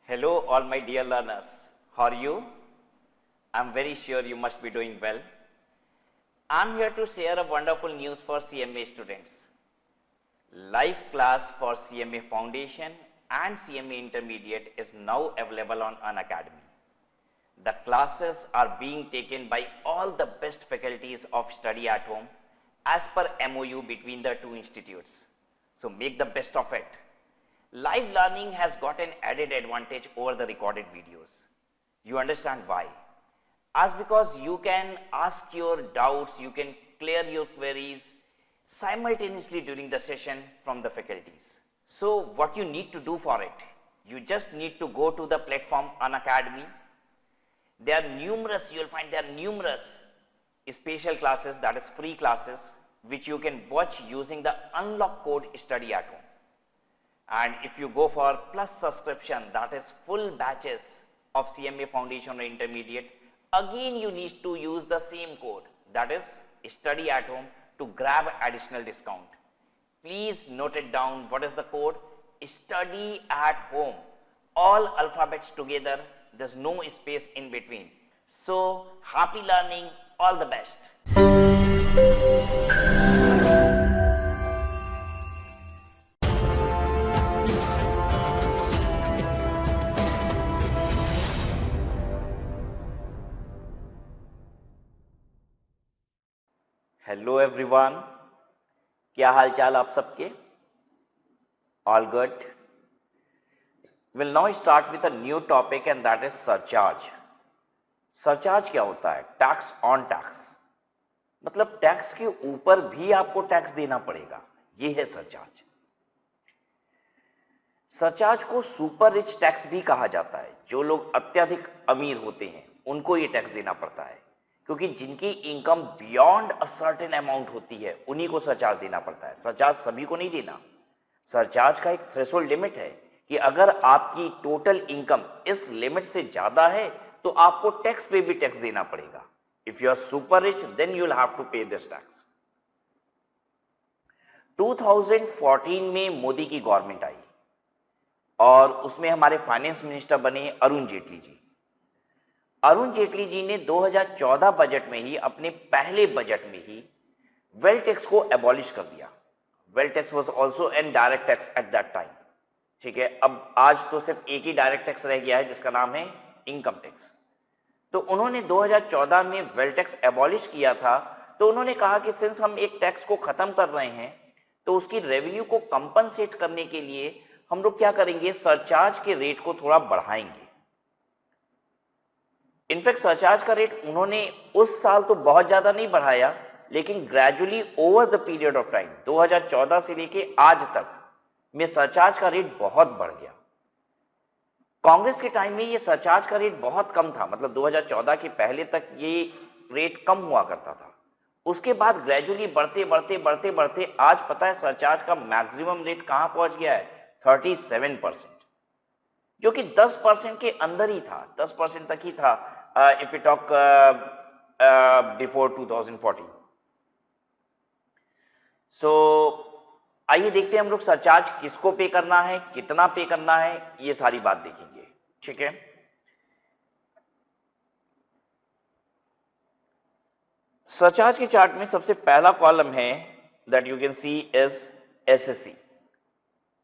Hello, all my dear learners. How are you? I'm very sure you must be doing well. I'm here to share a wonderful news for CMA students. Live class for CMA Foundation and CMA Intermediate is now available on Unacademy. The classes are being taken by all the best faculties of study at home as per MOU between the two institutes. So make the best of it. Live learning has got an added advantage over the recorded videos. You understand why? As because you can ask your doubts, you can clear your queries simultaneously during the session from the faculties. So what you need to do for it? You just need to go to the platform Unacademy. There are numerous, you will find there are numerous special classes, that is free classes, which you can watch using the unlock code study at home. And if you go for plus subscription, that is full batches of CMA Foundation or Intermediate, again you need to use the same code, that is study at home, to grab additional discount. Please note it down. What is the code? Study at home. All alphabets together. There's no space in between. So happy learning. All the best. Hello everyone, क्या हाल चाल आप सबके? All good? Will now start with a new topic and that is surcharge. Surcharge क्या होता है? Tax on tax, मतलब tax के ऊपर भी आपको टैक्स देना पड़ेगा, ये है सरचार्ज. सरचार्ज को सुपर रिच टैक्स भी कहा जाता है. जो लोग अत्यधिक अमीर होते हैं उनको ये टैक्स देना पड़ता है, क्योंकि जिनकी income beyond a certain amount होती है उन्हीं को सरचार्ज देना पड़ता है. सरचार्ज सभी को नहीं देना. सरचार्ज का एक थ्रेशोल्ड लिमिट है कि अगर आपकी टोटल इनकम इस लिमिट से ज्यादा है तो आपको टैक्स पे भी टैक्स देना पड़ेगा. If you are super rich then you will have to pay this tax. 2014 में मोदी की गवर्नमेंट आई और उसमें हमारे फाइनेंस मिनिस्टर बने अरुण जेटली जी. अरुण जेटली जी ने 2014 बजट में ही, अपने पहले बजट में ही, वेल्थ टैक्स को एबॉलिश कर दिया. Wealth tax was also an direct tax at that time. ठीक है, अब आज तो सिर्फ एक ही डायरेक्ट टैक्स रह गया है जिसका नाम है इनकम टैक्स. तो उन्होंने 2014 में वेल्थ टैक्स एबॉलिश किया था. तो उन्होंने कहा कि सिंस हम एक टैक्स को खत्म कर रहे हैं तो उसकी रेवेन्यू को कंपनसेट करने के लिए हम लोग क्या करेंगे, सरचार्ज के रेट को थोड़ा बढ़ाएंगे. इनफैक्ट सरचार्ज का रेट उन्होंने उस साल तो बहुत ज्यादा नहीं बढ़ाया, लेकिन gradually over the period of time 2014 से लेके आज तक में सरचार्ज का रेट बहुत बढ़ गया. कांग्रेस के टाइम में ये सरचार्ज का रेट बहुत कम था, मतलब 2014 के पहले तक ये रेट कम हुआ करता था. उसके बाद ग्रेजुअली बढ़ते बढ़ते बढ़ते बढ़ते आज पता है सरचार्ज का मैक्सिमम रेट कहां पहुंच गया है? 37%, जो कि 10% के अंदर ही था, 10% तक ही था इफ यू टॉक बिफोर 2014. सो आइए देखते हैं हम लोग सरचार्ज किसको पे करना है, कितना पे करना है, ये सारी बात देखेंगे. ठीक है, सरचार्ज के चार्ट में सबसे पहला कॉलम है that you can see is SSC.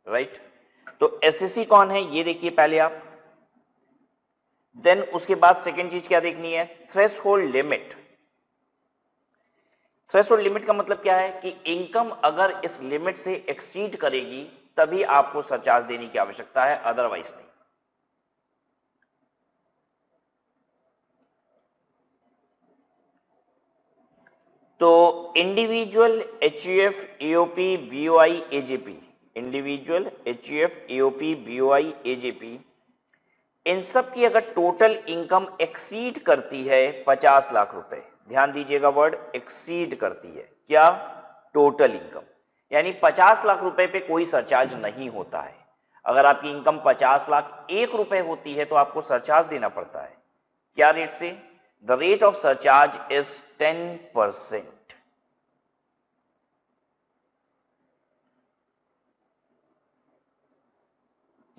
Right, तो एसएससी कौन है ये देखिए पहले आप. देन उसके बाद सेकेंड चीज क्या देखनी है? Threshold limit. थ्रेशोल्ड लिमिट का मतलब क्या है कि इनकम अगर इस लिमिट से एक्सीड करेगी तभी आपको सरचार्ज देने की आवश्यकता है, अदरवाइज नहीं. तो individual HUF, AOP, BOI, AJP, individual HUF, AOP, BOI, AJP, इन सब की अगर टोटल इनकम एक्सीड करती है 50 लाख रुपए, ध्यान दीजिएगा वर्ड एक्सीड करती है, क्या? Total income. यानी 50 लाख रुपए पे कोई सरचार्ज नहीं होता है. अगर आपकी इनकम 50 लाख 1 रुपए होती है तो आपको सरचार्ज देना पड़ता है. क्या रेट से? The rate of surcharge is 10%.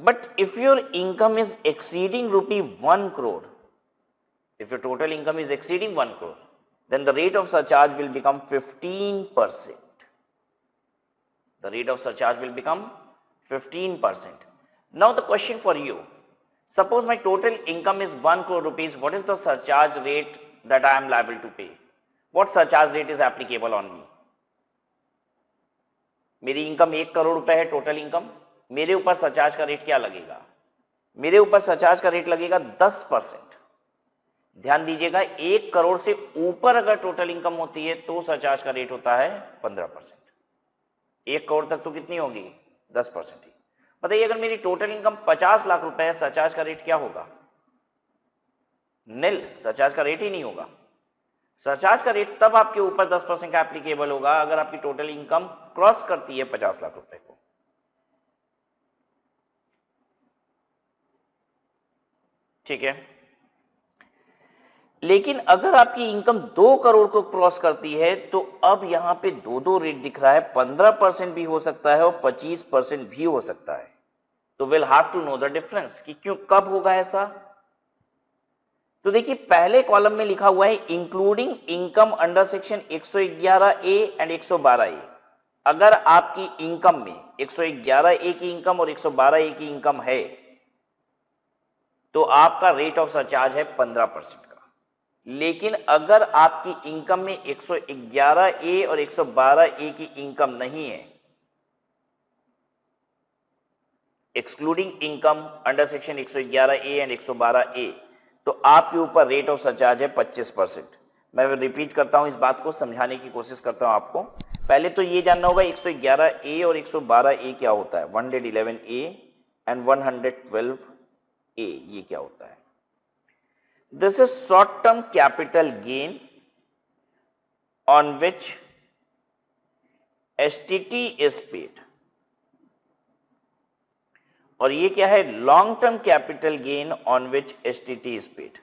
But if your income is exceeding ₹1 crore, if your total income is exceeding 1 crore, then the rate of surcharge will become 15%. The rate of surcharge will become 15%. Now the question for you, suppose my total income is 1 crore rupees, what is the surcharge rate that I am liable to pay? What surcharge rate is applicable on me? मेरी income 1 crore रुपए है total income, मेरे ऊपर surcharge का rate क्या लगेगा? मेरे ऊपर सरचार्ज का रेट लगेगा 10%। ध्यान दीजिएगा, 1 करोड़ से ऊपर अगर टोटल इनकम होती है तो सरचार्ज का रेट होता है 15%। 1 करोड़ तक तो कितनी होगी? 10% ही। बताइए अगर मेरी टोटल इनकम 50 लाख रुपए है, सरचार्ज का रेट क्या होगा? निल, सरचार्ज का रेट ही नहीं होगा। सरचार्ज का रेट तब आपके ऊपर 10% का एप्लीकेबल होगा अगर आपकी टोटल इनकम क्रॉस करती है 50 लाख रुपए को। ठीक है, लेकिन अगर आपकी इनकम 2 करोड़ को क्रॉस करती है तो अब यहां पे दो रेट दिख रहा है, 15% भी हो सकता है और 25% भी हो सकता है। तो will have to know the difference कि क्यों, कब होगा ऐसा। तो देखिए पहले कॉलम में लिखा हुआ है including income under section 111A and 112A। अगर आपकी इनकम में 111A की इनकम और 112A की इनकम है तो आपका रेट ऑफ सरचार्ज है 15% का। लेकिन अगर आपकी इनकम में 111A और 112A की इनकम नहीं है, excluding income under section 111A and 112A, तो आपके ऊपर रेट ऑफ सरचार्ज है 25%। मैं रिपीट करता हूं, इस बात को समझाने की कोशिश करता हूं आपको। पहले तो ये जानना होगा 111A और 112A क्या होता है, 111A एंड 112A ये क्या होता है। This is short term capital gain on which STT is paid, और ये क्या है, long term capital gain on which STT is paid.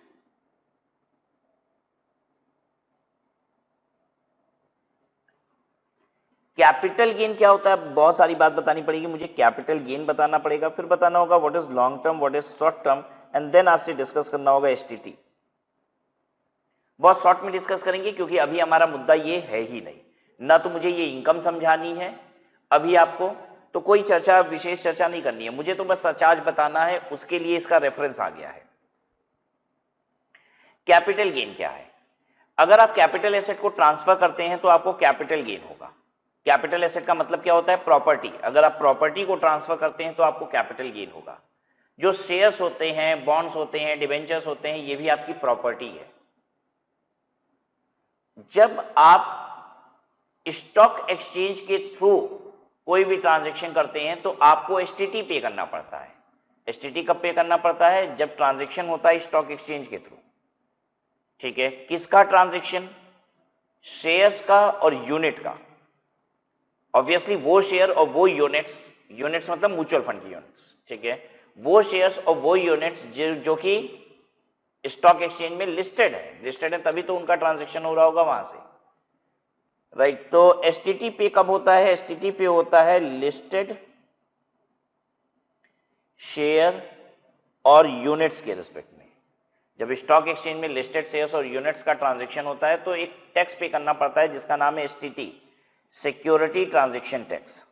Capital gain क्या होता है, बहुत सारी बात बतानी पड़ेगी मुझे। कैपिटल गेन बताना पड़ेगा, फिर बताना होगा what is long term, what is short term, and then आपसे डिस्कस करना होगा एसटीटी। बहुत शॉर्ट में डिस्कस करेंगे क्योंकि अभी हमारा मुद्दा ये है ही नहीं, ना तो मुझे ये इनकम समझानी है अभी आपको, तो कोई चर्चा, विशेष चर्चा नहीं करनी है मुझे, तो बस सरचार्ज बताना है, उसके लिए इसका रेफरेंस आ गया है। कैपिटल गेन क्या है? अगर आप कैपिटल एसेट को ट्रांसफर करते हैं तो आपको कैपिटल गेन होगा। कैपिटल एसेट का मतलब क्या होता है, प्रॉपर्टी। अगर आप प्रॉपर्टी को ट्रांसफर करते हैं तो आपको कैपिटल गेन होगा। जो शेयर्स होते हैं, बॉन्ड्स होते हैं, डिबेंचर्स होते हैं, ये भी आपकी प्रॉपर्टी है। जब आप स्टॉक एक्सचेंज के थ्रू कोई भी ट्रांजैक्शन करते हैं तो आपको एसटीटी पे करना पड़ता है। एसटीटी कब पे करना पड़ता है? जब ट्रांजैक्शन होता है स्टॉक एक्सचेंज के थ्रू। ठीक है, किसका ट्रांजैक्शन? शेयर्स का और यूनिट का। ऑब्वियसली वो शेयर और वो यूनिट्स, यूनिट्स मतलब म्यूचुअल फंड की यूनिट्स, ठीक है, वो शेयर्स और वो यूनिट्स जो कि स्टॉक एक्सचेंज में लिस्टेड है तभी तो उनका ट्रांजैक्शन हो रहा होगा वहां से, राइट। तो एसटीटी पे कब होता है? एसटीटी पे होता है लिस्टेड शेयर और यूनिट्स के रिस्पेक्ट में। जब स्टॉक एक्सचेंज में लिस्टेड शेयर्स और यूनिट्स का ट्रांजैक्शन होता है तो एक टैक्स पे करना पड़ता है जिसका नाम है STT, security transaction tax,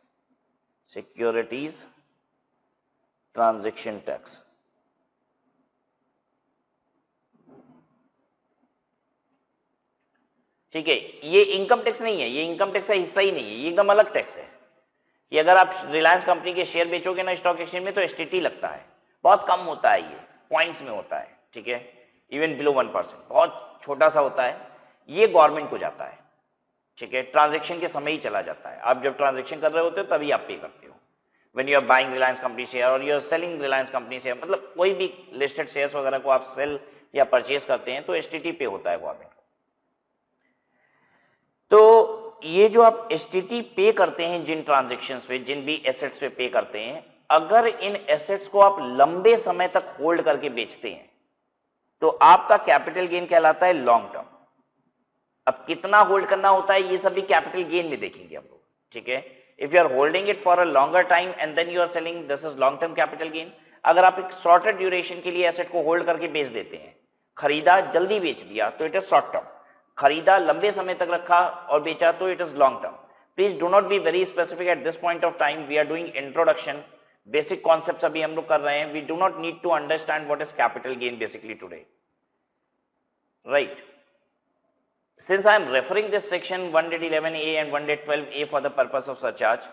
securities transaction tax. ठीक है, ये इनकम टैक्स नहीं है, ये इनकम टैक्स का हिस्सा ही नहीं है, ये एकदम अलग टैक्स है। कि अगर आप रिलायंस कंपनी के शेयर बेचोगे ना स्टॉक एक्सचेंज में तो एसटीटी लगता है, बहुत कम होता है, ये पॉइंट्स में होता है, ठीक है, इवन बिलो 1%, बहुत छोटा सा होता है, ये गवर्नमेंट को जाता है, ठीक है, ट्रांजेक्शन के समय ही चला जाता है। आप जब ट्रांजेक्शन कर रहे होते हो तभी आप पे करते हो, when you are buying Reliance company share और you are selling Reliance company share, मतलब कोई भी लिस्टेड शेयर्स वगैरह को आप सेल या परचेज करते हैं तो एसटीटी पे होता है गवर्नमेंट को। तो ये जो आप एसटीटी पे करते हैं जिन ट्रांजेक्शन्स पे, जिन भी एसेट्स पे पे करते हैं, अगर इन एसेट्स को आप लंबे समय तक होल्ड करके बेचते हैं तो आपका कैपिटल गेन कहलाता है लॉन्ग टर्म। अब कितना होल्ड करना होता है ये सब भी कैपिटल गेन में देखेंगे हम लोग, ठीक है। If you are holding it for a longer time and then you are selling, this is long term capital gain. अगर आप एक शॉर्टर ड्यूरेशन के लिए एसेट को होल्ड करके बेच देते हैं, खरीदा जल्दी बेच दिया तो इट इज शॉर्ट टर्म, खरीदा लंबे समय तक रखा और बेचा तो it is long term. Please do not be very specific at this point of time. We are doing introduction, basic concepts अभी हम लोग कर रहे हैं. We do not need to understand what is capital gain basically today, right? Since I am referring this section 111A and 112A for the purpose of surcharge,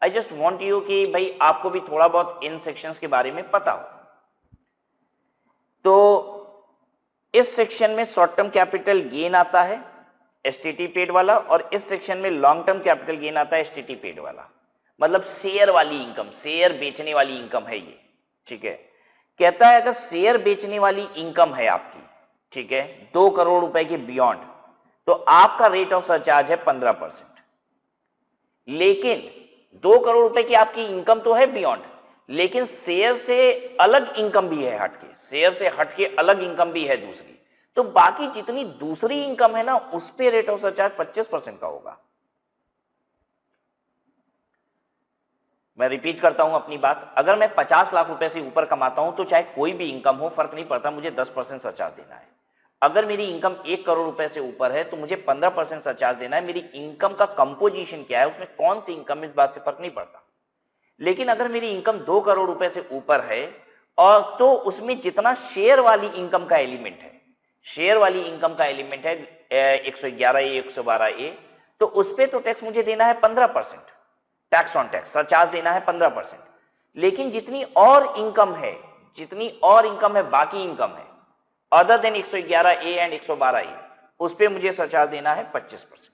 I just want you कि भाई आपको भी थोड़ा बहुत इन sections के बारे में पता हो. तो इस सेक्शन में शॉर्ट टर्म कैपिटल गेन आता है एसटीटी पेड वाला, और इस सेक्शन में लॉन्ग टर्म कैपिटल गेन आता है एसटीटी पेड वाला. मतलब शेयर वाली इनकम, शेयर बेचने वाली इनकम है ये, ठीक है. कहता है अगर शेयर बेचने वाली इनकम है आपकी, ठीक है, 2 करोड़ रुपए के बियॉन्ड, तो आपका रेट ऑफ सरचार्ज है 15%. लेकिन 2 करोड़ रुपए की आपकी इनकम तो है बियॉन्ड, लेकिन शेयर से अलग इनकम भी है हटके, शेयर से हटके अलग इनकम भी है दूसरी, तो बाकी जितनी दूसरी इनकम है ना, उस पे रेट ऑफ सरचार्ज 25% का होगा. मैं रिपीट करता हूं अपनी बात. अगर मैं 50 लाख रुपए से ऊपर कमाता हूं तो चाहे कोई भी इनकम हो, फर्क नहीं पड़ता, मुझे 10% सरचार्ज देना है. अगर मेरी इनकम 1 करोड़ रुपए से ऊपर है तो मुझे 15% सरचार्ज देना है. मेरी इनकम का कंपोजिशन क्या है, उसमें कौन सी इनकम, इस बात से फर्क नहीं पड़ता. लेकिन अगर मेरी इनकम 2 करोड़ रुपए से ऊपर है और तो उसमें जितना शेयर वाली इनकम का एलिमेंट है, शेयर वाली इनकम का एलिमेंट है 111A 112A, तो उस पर तो टैक्स मुझे देना है 15%, टैक्स ऑन टैक्स सरचार्ज देना है 15%. लेकिन जितनी और इनकम है, जितनी और इनकम है, बाकी इनकम है other than 111A and 112A, उस पे मुझे सरचार्ज देना है 25%.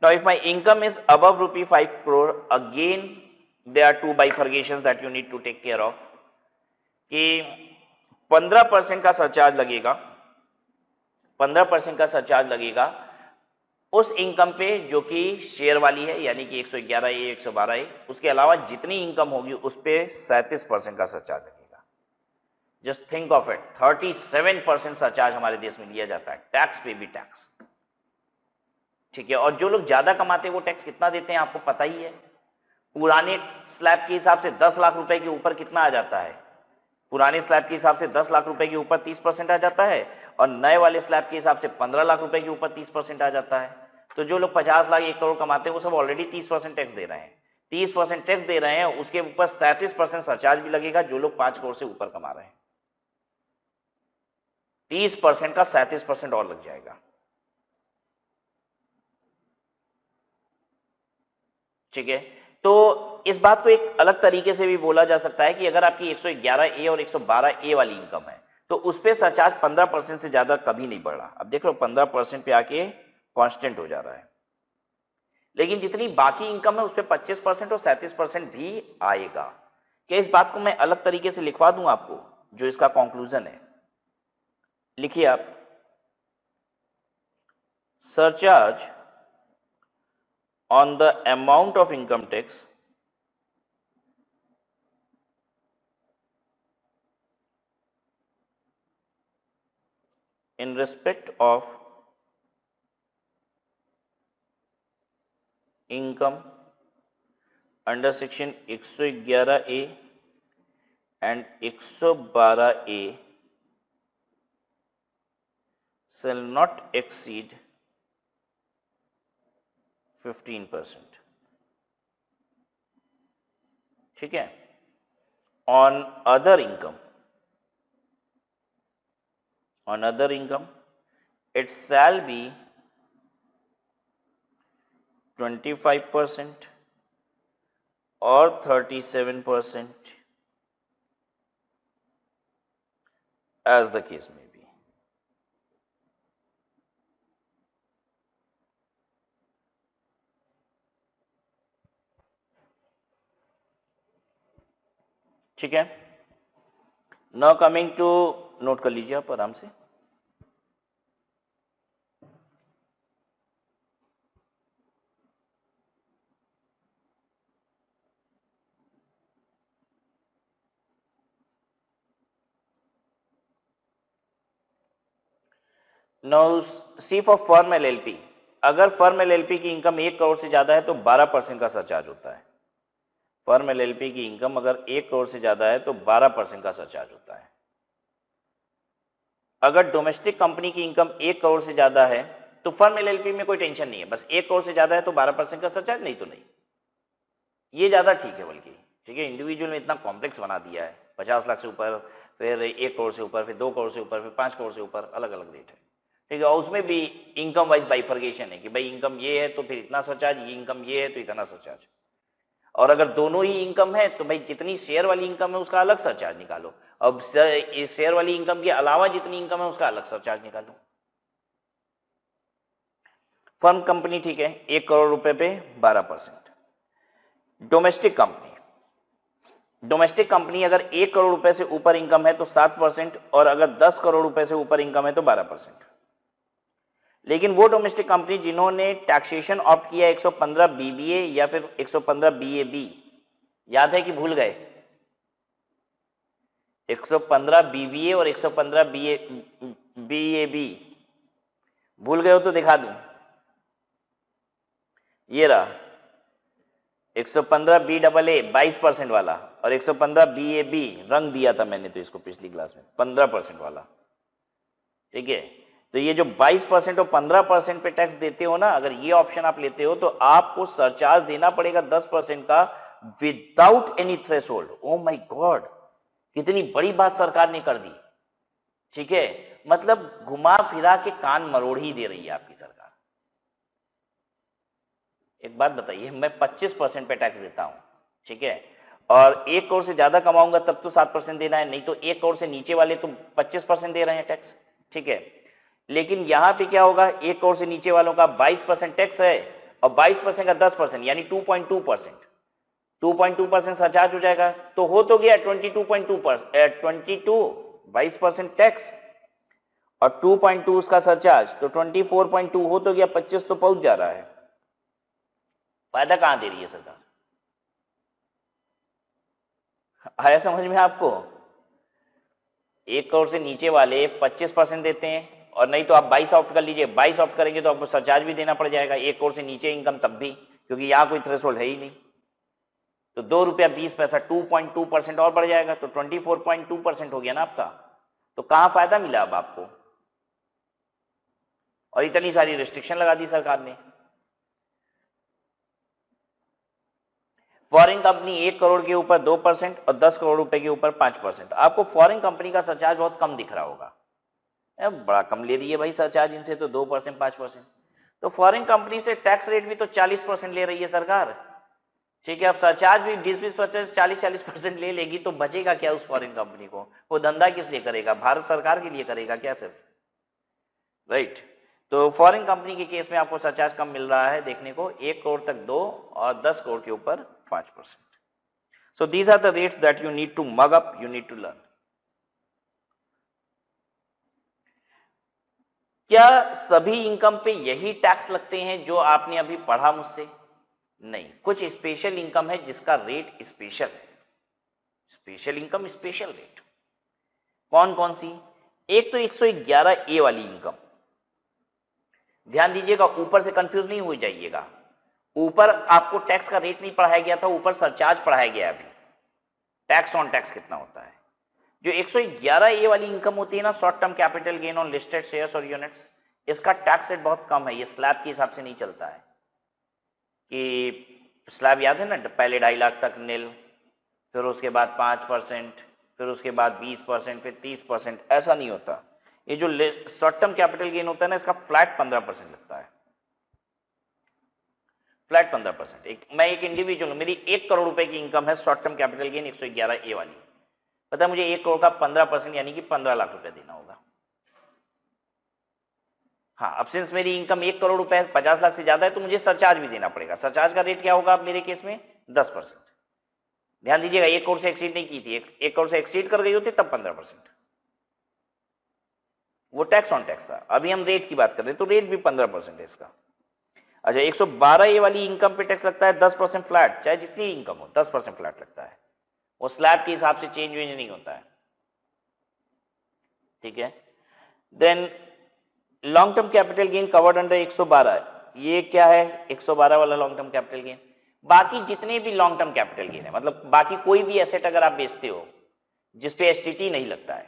Now if my income is above rupee 5 crore, again there are two bifurcations that you need to take care of. कि 15% का सरचार्ज लगेगा, 15% का सरचार्ज लगेगा उस इनकम पे जो कि शेयर वाली है, यानी कि 111A 112A. उसके अलावा जितनी इनकम होगी उस पे 37% का सरचार्ज लगेगा. Just think of it, 37% surcharge हमारे देश में लिया जाता है, टैक्स पे भी टैक्स, ठीक है. और जो लोग ज्यादा कमाते हैं वो टैक्स कितना देते हैं आपको पता ही है. पुराने स्लैब के हिसाब से 10 लाख रुपए के ऊपर कितना आ जाता है, पुराने स्लैब के हिसाब से 10 लाख रुपए के ऊपर 30% आ जाता है, और नए वाले स्लैब के हिसाब से 15 लाख रुपए के ऊपर 30% आ जाता है. तो जो लोग 50 लाख 1 करोड़ कमाते हैं वो सब ऑलरेडी 30% टैक्स दे रहे हैं. 30% टैक्स दे रहे हैं, उसके ऊपर 37% सरचार्ज भी लगेगा जो लोग 5 करोड़ से ऊपर कमा रहे हैं. 30% का 37% और लग जाएगा, ठीक है. तो इस बात को एक अलग तरीके से भी बोला जा सकता है कि अगर आपकी 111A और 112A वाली इनकम है तो उस पे सरचार्ज 15% से ज्यादा कभी नहीं बढ़ रहा. अब देख लो 15% पे आके कांस्टेंट हो जा रहा है. लेकिन जितनी बाकी इनकम है उस पे 25% और 37% भी आएगा. क्या इस बात को मैं अलग तरीके से लिखवा दूं आपको, जो इसका कंक्लूजन है? लिखिए आप, surcharge on the amount of income tax in respect of income under section 111A and 112A shall not exceed 15%, ठीक है. on other income it shall be 25% or 37% as the case may be. ठीक है. Now coming to, note कर लीजिए आप आराम से. Now see for firm LLP. अगर फर्म एलएलपी की इनकम 1 करोड़ से ज्यादा है तो 12% का सरचार्ज होता है. फर्म एलएलपी की इनकम अगर 1 करोड़ से ज्यादा है तो 12% का सरचार्ज होता है। अगर डोमेस्टिक कंपनी की इनकम 1 करोड़ से ज्यादा है तो फर्म एलएलपी में कोई टेंशन नहीं है, बस 1 करोड़ से ज्यादा है तो 12% का सरचार्ज, नहीं तो नहीं। ये ज्यादा ठीक है बल्कि, ठीक है। इंडिविजुअल में इतना कॉम्प्लेक्स बना दिया है, 50 लाख से ऊपर, फिर 1 करोड़ से ऊपर, फिर 2 करोड़ से ऊपर, फिर 5 करोड़ से ऊपर, अलग अलग रेट है, ठीक है। और उसमें भी इनकम वाइज बाइफर्गेशन है कि भाई इनकम ये है तो फिर इतना सरचार्ज, ये इनकम ये है तो इतना सरचार्ज। और अगर दोनों ही इनकम है तो भाई जितनी शेयर वाली इनकम है उसका अलग सरचार्ज निकालो, अब शेयर वाली इनकम के अलावा जितनी इनकम है उसका अलग सरचार्ज निकालो। फर्म कंपनी ठीक है, 1 करोड़ रुपए पे 12%। डोमेस्टिक कंपनी अगर 1 करोड़ रुपए से ऊपर इनकम है तो 7%, और अगर 10 करोड़ रुपए से ऊपर इनकम है तो 12%। लेकिन वो डोमेस्टिक कंपनी जिन्होंने टैक्सेशन ऑप्ट किया 115 बीबीए या फिर 115 बीएबी, याद है कि भूल गए? 115 बीबीए और 115 बीएबी भूल गए हो तो दिखा दूं, ये रहा 115 बी डबल ए 22% वाला, और 115 बी ए बी रंग दिया था मैंने तो इसको पिछली क्लास में 15% वाला, ठीक है। तो ये जो 22% और 15% पे टैक्स देते हो ना, अगर ये ऑप्शन आप लेते हो तो आपको सरचार्ज देना पड़ेगा 10% का without any threshold. Oh my God, कितनी बड़ी बात सरकार ने कर दी, ठीक है। मतलब घुमा फिरा के कान मरोड़ ही दे रही है आपकी सरकार। एक बात बताइए, मैं 25% पे टैक्स देता हूं, ठीक है, और 1 करोड़ से ज्यादा कमाऊंगा तब तो 7% देना है, नहीं तो 1 करोड़ से नीचे वाले तो 25% दे रहे हैं टैक्स, ठीक है। लेकिन यहां पे क्या होगा, 1 करोड़ से नीचे वालों का 22% टैक्स है, और 22% का 10% यानी 2.2%, 2.2% सरचार्ज हो जाएगा, तो हो तो गया 22% टैक्स और 2.2 उसका सरचार्ज, तो 24.2 हो तो गया, 25 तो पहुंच जा रहा है। फायदा कहां दे रही है सरकार? आया समझ में आपको? 1 करोड़ से नीचे वाले 25% देते हैं, और नहीं तो आप 22 ऑप्ट कर लीजिए, 22 ऑप्ट करेंगे तो आपको सरचार्ज भी देना पड़ जाएगा 1 करोड़ से नीचे इनकम तब भी, क्योंकि यहां कोई थ्रेशोल्ड है ही नहीं। तो 2 रुपया 20 पैसा 2.2% और बढ़ जाएगा, तो 24.2% हो गया ना आपका। तो कहां फायदा मिला अब आपको? और इतनी सारी रिस्ट्रिक्शन लगा दी सरकार ने। फॉरेन कंपनी 1 करोड़ के ऊपर 2% और 10 करोड़ रुपए के ऊपर 5%। आपको फॉरेन कंपनी का सरचार्ज बहुत कम दिख रहा होगा, बड़ा कम ले रही है भाई सरचार्ज इनसे तो 2% 5%। तो फॉरेन कंपनी से टैक्स रेट भी तो 40% ले रही है सरकार, ठीक है। अब सरचार्ज भी 20-20%, 40-40% ले लेगी तो बचेगा क्या उस फॉरेन कंपनी को? वो धंधा किस लिए करेगा? भारत सरकार के लिए करेगा क्या सिर्फ? राइट। तो फॉरेन कंपनी के केस में आपको सरचार्ज कम मिल रहा है देखने को, 1 करोड़ तक 2 और 10 करोड़ के ऊपर 5%। So these are the rates that you need to mug up, you need to learn. क्या सभी इनकम पे यही टैक्स लगते हैं जो आपने अभी पढ़ा मुझसे? नहीं, कुछ स्पेशल इनकम है जिसका रेट स्पेशल है। Special income, special rate. कौन कौन सी? एक तो 111 ए वाली इनकम, ध्यान दीजिएगा, ऊपर से कंफ्यूज नहीं हो जाइएगा। ऊपर आपको टैक्स का रेट नहीं पढ़ाया गया था, ऊपर सरचार्ज पढ़ाया गया है। अभी टैक्स ऑन टैक्स कितना होता है? जो 111 ए वाली इनकम होती है ना, short term capital gain on listed shares और यूनिट्स, इसका टैक्स रेट बहुत कम है, ये स्लैब के हिसाब से नहीं चलता है। कि स्लैब याद है ना, पहले 2.5 लाख तक नील, फिर उसके बाद 5%, फिर उसके बाद 20%, फिर 30%, ऐसा नहीं होता। ये जो शॉर्ट टर्म कैपिटल गेन होता है ना, इसका फ्लैट 15% लगता है, फ्लैट 15%। मैं एक इंडिविजुअल, मेरी 1 करोड़ रुपए की इनकम है, शॉर्ट टर्म कैपिटल गेन 111 ए वाली, पता है मुझे 1 करोड़ का 15% यानी कि 15 लाख रुपए देना होगा। हाँ, अब सिंस मेरी इनकम 1 करोड़ रुपए 50 लाख से ज्यादा है तो मुझे सरचार्ज भी देना पड़ेगा। सरचार्ज का रेट क्या होगा अब मेरे केस में? 10%। ध्यान दीजिएगा, 1 करोड़ से एक्सीड नहीं की थी, 1 करोड़ से एक्सीड कर गई होती तब 15%, वो टैक्स ऑन टैक्स था। अभी हम रेट की बात कर रहे हैं तो रेट भी 15% है इसका। अच्छा, 112 ए वाली इनकम पे टैक्स लगता है 10% फ्लैट, चाहे जितनी इनकम हो 10% फ्लैट लगता है, वो स्लैब के हिसाब से चेंज वेंज नहीं होता है, ठीक है। Then long term capital gain covered under 112, ये क्या है 112 वाला लॉन्ग टर्म कैपिटल गेन? बाकी जितने भी लॉन्ग टर्म कैपिटल गेन है, मतलब बाकी कोई भी एसेट अगर आप बेचते हो जिसपे एसटीटी नहीं लगता है,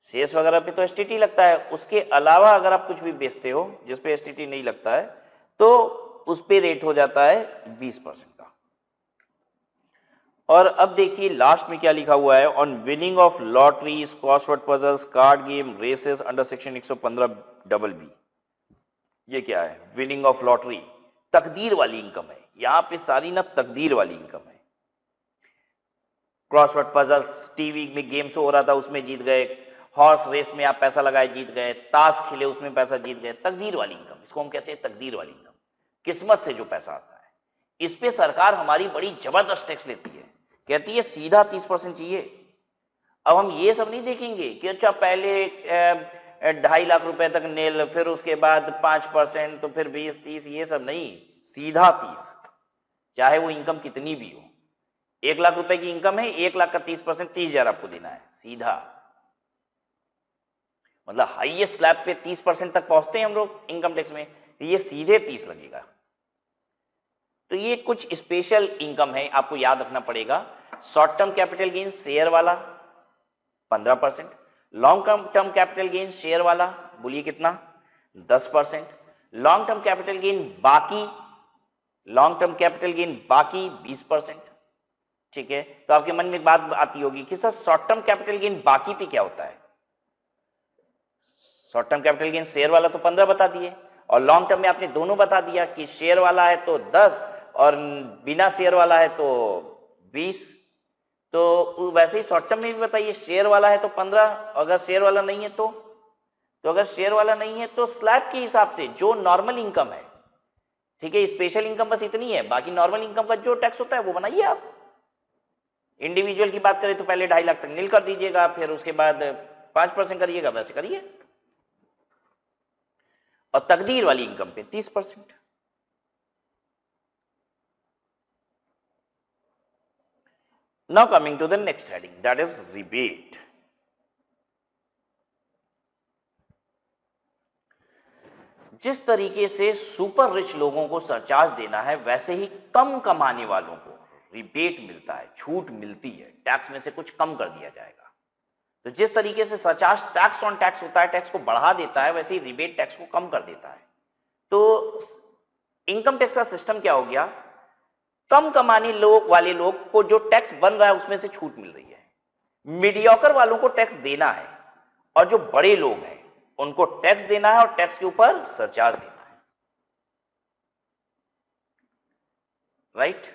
शेयर्स वगैरह पे तो एसटीटी लगता है, उसके अलावा अगर आप कुछ भी बेचते हो जिसपे एसटीटी नहीं लगता है तो उस पे रेट हो जाता है 20% का। और अब देखिए लास्ट में क्या लिखा हुआ है, on winning of lotteries, crossword puzzles, card game, races under section 115BB। ये क्या है, विनिंग ऑफ लॉटरी, तकदीर वाली इनकम है, यहां पे सारी ना तकदीर वाली इनकम है। क्रॉसवर्ड पजल्स, टीवी में गेम शो हो रहा था उसमें जीत गए, हॉर्स रेस में आप पैसा लगाए जीत गए, ताश खेले उसमें पैसा जीत गए, तकदीर वाली इनकम, इसको हम कहते हैं तकदीर वाली इनकम, किस्मत से जो पैसा आता है। इस पे सरकार हमारी बड़ी जबरदस्त टैक्स लेती है, कहती है सीधा 30% चाहिए। अब हम ये सब नहीं देखेंगे कि अच्छा पहले 2.5 लाख रुपए तक नेल, फिर उसके बाद 5%, तो फिर 20-30, ये सब नहीं, सीधा 30, चाहे वो इनकम कितनी भी हो। 1 लाख रुपए की इनकम है, 1 लाख का 30%, 30,000 आपको देना है सीधा। मतलब हाईएस्ट स्लैब पे 30% तक पहुंचते हैं हम लोग इनकम टैक्स में, ये सीधे 30 लगेगा। तो ये कुछ स्पेशल इनकम है, आपको याद रखना पड़ेगा। Short term capital gain share वाला 15%, long term capital gain share वाला बोलिए कितना, 10%, लॉन्ग टर्म कैपिटल गेन बाकी, लॉन्ग टर्म कैपिटल गेन बाकी 20%। ठीक है, तो आपके मन में एक बात आती होगी कि sir short term capital gain बाकी पे क्या होता है। Short term capital gain share वाला तो 15 बता दिए, और लॉन्ग टर्म में आपने दोनों बता दिया कि शेयर वाला है तो 10 और बिना शेयर वाला है तो 20। तो वैसे ही शॉर्ट टर्म में भी बताइए, शेयर वाला है तो 15, अगर शेयर वाला नहीं है तो अगर शेयर वाला नहीं है तो स्लैब के हिसाब से जो नॉर्मल इनकम है, ठीक है, स्पेशल इनकम बस इतनी है, बाकी नॉर्मल इनकम का जो टैक्स होता है वो बनाइए आप। इंडिविजुअल की बात करें तो पहले 2.5 लाख तक नील कर दीजिएगा, फिर उसके बाद 5% करिएगा, वैसे करिए। और तकदीर वाली इनकम पे 30%। Now coming to the next heading, that is rebate. जिस तरीके से सुपर रिच लोगों को सरचार्ज देना है, वैसे ही कम कमाने वालों को रिबेट मिलता है, छूट मिलती है, टैक्स में से कुछ कम कर दिया जाएगा। तो जिस तरीके से सरचार्ज टैक्स ऑन टैक्स होता है, टैक्स को बढ़ा देता है, वैसे ही रिबेट टैक्स को कम कर देता है। तो इनकम टैक्स का सिस्टम क्या हो गया, कम कमाने वाले लोग को जो टैक्स बन रहा है उसमें से छूट मिल रही है, मीडियोकर वालों को टैक्स देना है, और जो बड़े लोग हैं उनको टैक्स देना है और टैक्स के ऊपर सरचार्ज देना है। राइट?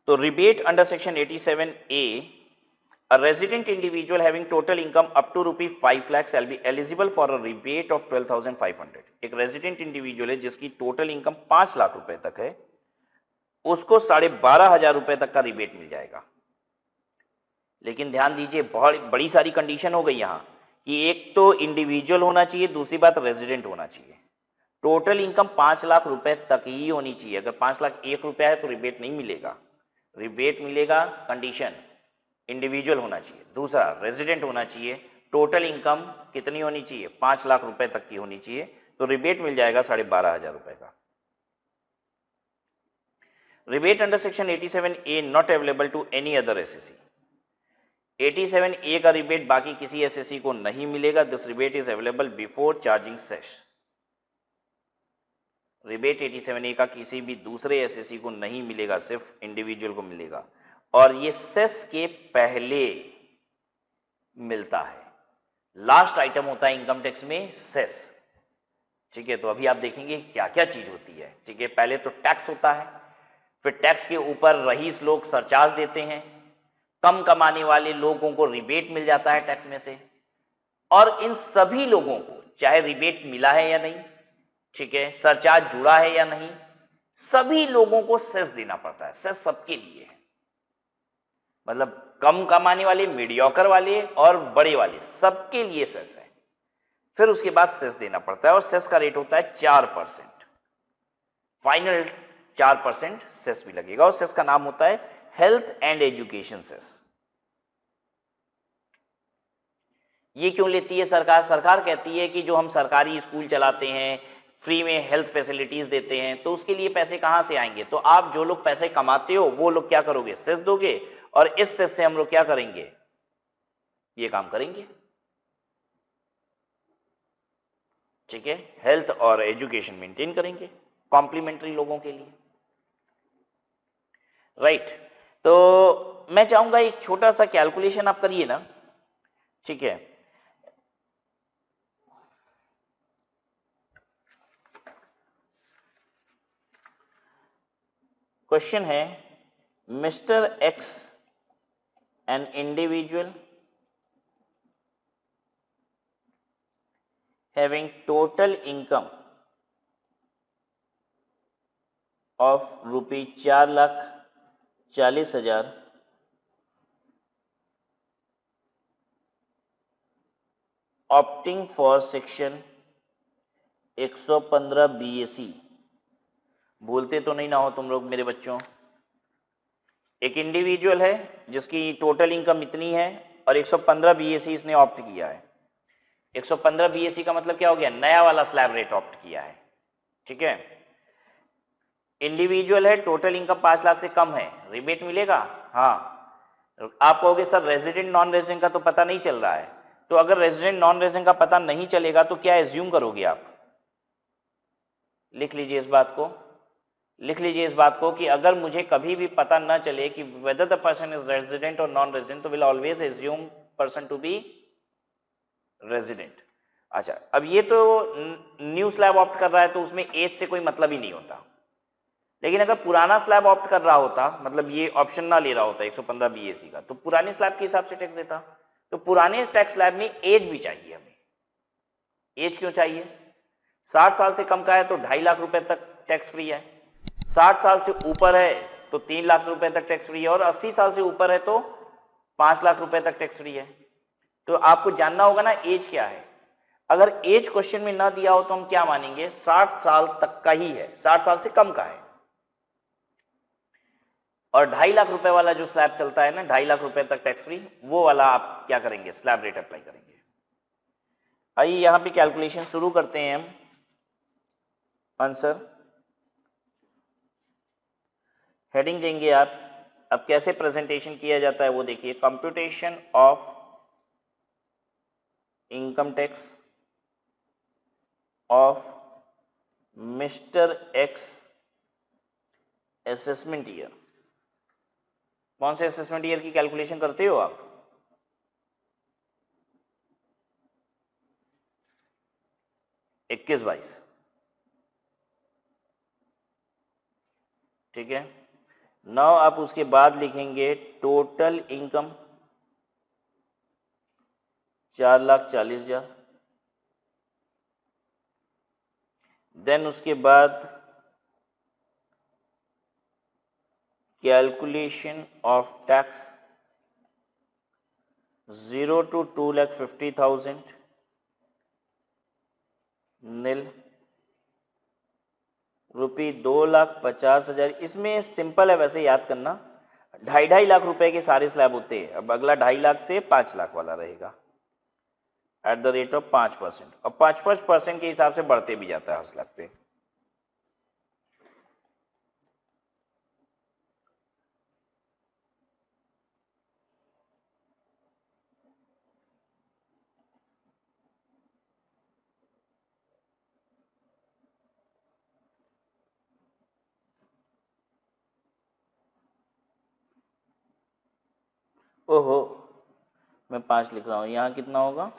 तो rebate under section 87A, a resident individual having total income up to ₹5 lakh shall be eligible for a rebate of 12,500। एक रेजिडेंट इंडिविजुअल है जिसकी टोटल इनकम 5 लाख रुपए तक है, उसको 12,500 रुपए तक का रिबेट मिल जाएगा। लेकिन ध्यान दीजिए, बहुत बड़ी सारी कंडीशन हो गई यहां कि एक तो इंडिविजुअल होना चाहिए, दूसरी बात रेजिडेंट होना चाहिए, टोटल इनकम 5 लाख रुपए तक ही होनी चाहिए। अगर 5 लाख 1 रुपया है तो रिबेट नहीं मिलेगा। रिबेट मिलेगा, कंडीशन इंडिविजुअल होना चाहिए, दूसरा रेजिडेंट होना चाहिए, टोटल इनकम कितनी होनी चाहिए, 5 लाख रुपए तक की होनी चाहिए, तो रिबेट मिल जाएगा 12,500 रुपए का। Rebate under section 87A not available to any other SSC. 87A का रिबेट बाकी किसी एसएससी को नहीं मिलेगा। This rebate is available before charging cess. Rebate 87A का किसी भी दूसरे एसएससी को नहीं मिलेगा, सिर्फ इंडिविजुअल को मिलेगा, और ये सेस के पहले मिलता है। लास्ट आइटम होता है इनकम टैक्स में सेस। ठीक है, तो अभी आप देखेंगे क्या क्या चीज होती है। ठीक है, पहले तो टैक्स होता है, फिर टैक्स के ऊपर रईस लोग सरचार्ज देते हैं, कम कमाने वाले लोगों को रिबेट मिल जाता है टैक्स में से, और इन सभी लोगों को चाहे रिबेट मिला है या नहीं, ठीक है, सरचार्ज जुड़ा है या नहीं, सभी लोगों को सेस देना पड़ता है। सेस सबके लिए है, मतलब कम कमाने वाले, मीडियोकर वाले और बड़े वाले, सबके लिए सेस है। फिर उसके बाद सेस देना पड़ता है, और सेस का रेट होता है 4%, फाइनल 4% सेस भी लगेगा, और सेस का नाम होता है हेल्थ एंड एजुकेशन सेस। ये क्यों लेती है सरकार? सरकार कहती है कि जो हम सरकारी स्कूल चलाते हैं, फ्री में हेल्थ फैसिलिटीज देते हैं, तो उसके लिए पैसे कहां से आएंगे? तो आप जो लोग पैसे कमाते हो वो लोग क्या करोगे? सेस दोगे, और इस सेस से हम लोग क्या करेंगे? ये काम करेंगे। ठीक है, हेल्थ और एजुकेशन मेंटेन करेंगे कॉम्प्लीमेंट्री लोगों के लिए, राइट। तो मैं चाहूंगा एक छोटा सा कैलकुलेशन आप करिए ना। ठीक है, क्वेश्चन है, mister x an individual having total income of ₹4,40,000 opting for section 115 BAC। भूलते तो नहीं ना हो तुम लोग मेरे बच्चों? एक इंडिविजुअल है जिसकी टोटल इनकम इतनी है और 115 BAC इसने ऑप्ट किया है। 115 BAC का मतलब क्या हो गया? नया वाला स्लैब रेट ऑप्ट किया है। ठीक है, इंडिविजुअल है, टोटल इनकम 5 लाख से कम है, रिबेट मिलेगा? हाँ। आप कहोगे सर रेजिडेंट नॉन रेजिडेंट का तो पता नहीं चल रहा है। तो अगर रेजिडेंट नॉन रेजिडेंट का पता नहीं चलेगा तो क्या एज्यूम करोगे आप? लिख लीजिए इस बात को, लिख लीजिए इस बात को कि अगर मुझे कभी भी पता ना चले कि whether the person is resident और नॉन रेजिडेंट, तो will always assume person to be resident. अच्छा, अब ये तो न्यू स्लैब ऑप्ट कर रहा है तो उसमें एज से कोई मतलब ही नहीं होता। लेकिन अगर पुराना स्लैब ऑप्ट कर रहा होता, मतलब ये ऑप्शन ना ले रहा होता 115 BAC का, तो पुराने स्लैब के हिसाब से टैक्स देता। तो पुराने टैक्स स्लैब में एज भी चाहिए हमें। एज क्यों चाहिए? 60 साल से कम का है तो 2.5 लाख रुपए तक टैक्स फ्री है, 60 साल से ऊपर है तो 3 लाख रुपए तक टैक्स फ्री है, और 80 साल से ऊपर है तो 5 लाख रुपए तक टैक्स फ्री है। तो आपको जानना होगा ना एज क्या है। अगर एज क्वेश्चन में ना दिया हो तो हम क्या मानेंगे? 60 साल तक का ही है, 60 साल से कम का है। और 2.5 लाख रुपए वाला जो स्लैब चलता है ना, 2.5 लाख रुपए तक टैक्स फ्री, वो वाला आप क्या करेंगे? स्लैब रेट अप्लाई करेंगे। आइए यहां पे कैलकुलेशन शुरू करते हैं हम। आंसर हेडिंग देंगे आप। अब कैसे प्रेजेंटेशन किया जाता है वो देखिए, computation of income tax of mister x assessment year. कौन से असेसमेंट ईयर की कैलकुलेशन करते हो आप? इक्कीस 22। ठीक है, नाउ आप उसके बाद लिखेंगे टोटल इनकम 4,40,000। देन उसके बाद कैलकुलेशन ऑफ टैक्स 0 to 2,50,000 नील, ₹2,50,000। इसमें सिंपल है वैसे याद करना, 2.5 लाख रुपए के सारे स्लैब होते हैं। अब अगला 2.5 लाख से 5 लाख वाला रहेगा एट द रेट ऑफ 5%, और 5% के हिसाब से बढ़ते भी जाता है हर स्लैब पे। ओहो, मैं 5 लिख रहा हूं, यहां कितना होगा?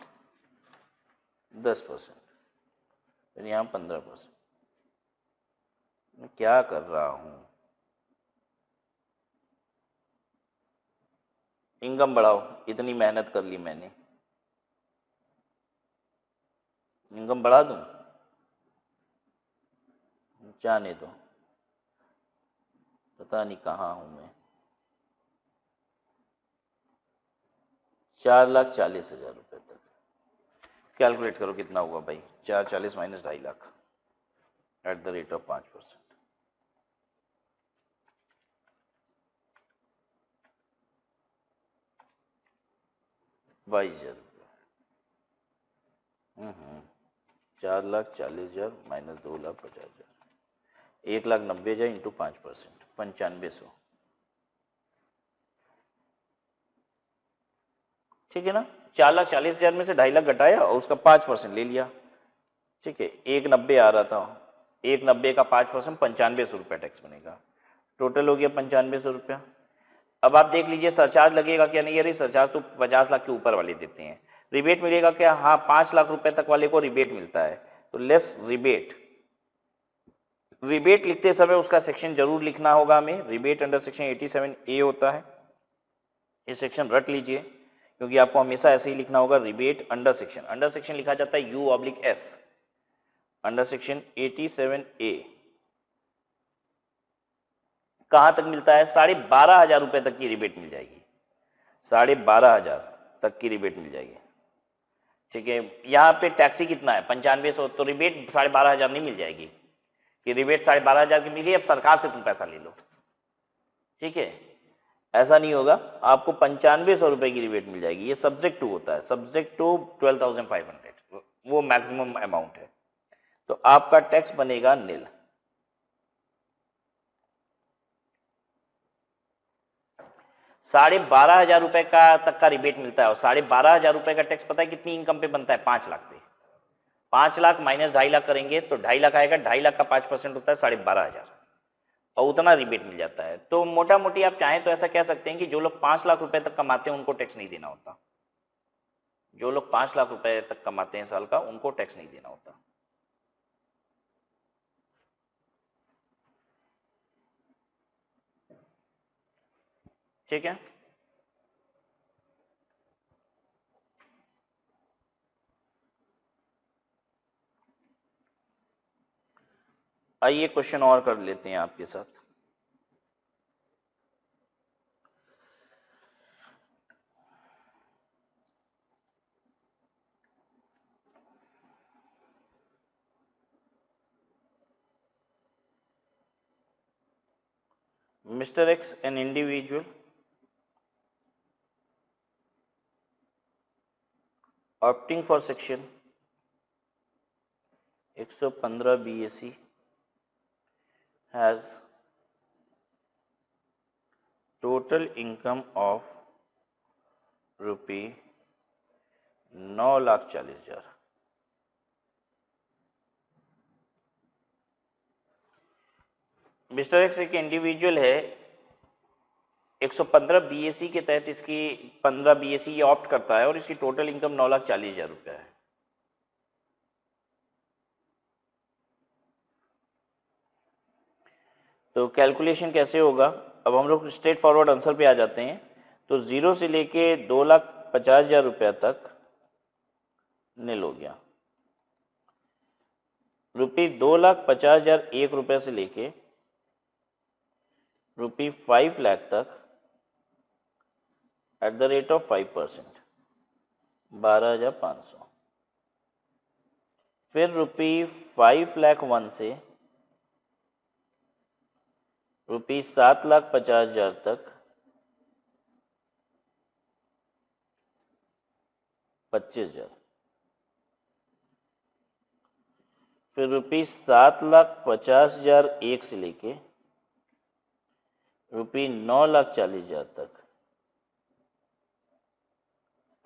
10%, फिर यहां 15%। मैं क्या कर रहा हूं? इनकम बढ़ाओ, इतनी मेहनत कर ली मैंने, इनकम बढ़ा दूं? जाने दो, पता नहीं कहां हूं मैं। 4,40,000 रुपए तक कैलकुलेट करो कितना हुआ भाई? 440 minus 2.5 lakh eight the rate of 5%, 22,000 रुपये। 4,40,000 माइनस 2,50,000, 1,90,000 इंटू 5%, 9500। ठीक है ना, 4,40,000 में से 2.5 लाख घटाया और उसका 5% ले लिया। ठीक है, 1,90 आ रहा था, 1,90 का 5%, 9500 रुपया टैक्स बनेगा। टोटल हो गया 9500 रुपया। अब आप देख लीजिए सरचार्ज लगेगा क्या नहीं। अरे सरचार्ज तो 50 लाख के ऊपर वाले देते हैं। रिबेट मिलेगा क्या? हाँ, 5 लाख रुपए तक वाले को रिबेट मिलता है, तो लेस रिबेट। रिबेट लिखते समय उसका सेक्शन जरूर लिखना होगा हमें। रिबेट अंडर सेक्शन 87A होता है, ये सेक्शन रट लीजिए क्योंकि आपको हमेशा ऐसे ही लिखना होगा। रिबेट अंडर सेक्शन लिखा जाता है U/S, अंडर सेक्शन 87A। कहां तक मिलता है? 12,500 रुपए तक की रिबेट मिल जाएगी, 12,500 तक की रिबेट मिल जाएगी। ठीक है, यहाँ पे टैक्सी कितना है? 9500, तो रिबेट 12,500 नहीं मिल जाएगी कि रिबेट 12,500 की मिल गई, अब सरकार से तुम पैसा ले लो। ठीक है, ऐसा नहीं होगा, आपको 9500 रुपए की रिबेट मिल जाएगी। ये सब्जेक्ट टू होता है, सब्जेक्ट टू 12,500, वो मैक्सिमम अमाउंट है। तो आपका टैक्स बनेगा नील। ₹12,500 रुपए का तक का रिबेट मिलता है और 12,500 रुपए का टैक्स पता है कितनी इनकम पे बनता है? 5 लाख पे। 5 लाख माइनस 2.5 लाख करेंगे तो 2.5 लाख आएगा। 2.5 लाख का 5% होता है 12,500 और उतना रिबेट मिल जाता है। तो मोटा मोटी आप चाहें तो ऐसा कह सकते हैं कि जो लोग 5 लाख रुपए तक कमाते हैं उनको टैक्स नहीं देना होता। जो लोग 5 लाख रुपए तक कमाते हैं साल का, उनको टैक्स नहीं देना होता। ठीक है, आइए क्वेश्चन और कर लेते हैं आपके साथ। Mr. X, an individual opting for section 115 BAC has total income of रुपये 9,40,000। मिस्टर एक्स एक इंडिविजुअल है, 115 बीएससी के तहत इसकी 15 बीएससी ये ऑप्ट करता है और इसकी टोटल इनकम 9,40,000 रुपया है। तो कैलकुलेशन कैसे होगा? अब हम लोग स्ट्रेट फॉरवर्ड आंसर पे आ जाते हैं। तो 0 से लेके 2,50,000 रुपया तक नील हो गया। ₹2,50,001 से लेके ₹5 लाख तक एट द रेट ऑफ 5%, 12,500। फिर ₹5,01,000 से ₹7,50,000 तक 25,000। फिर ₹7,50,001 से लेके ₹9,40,000 तक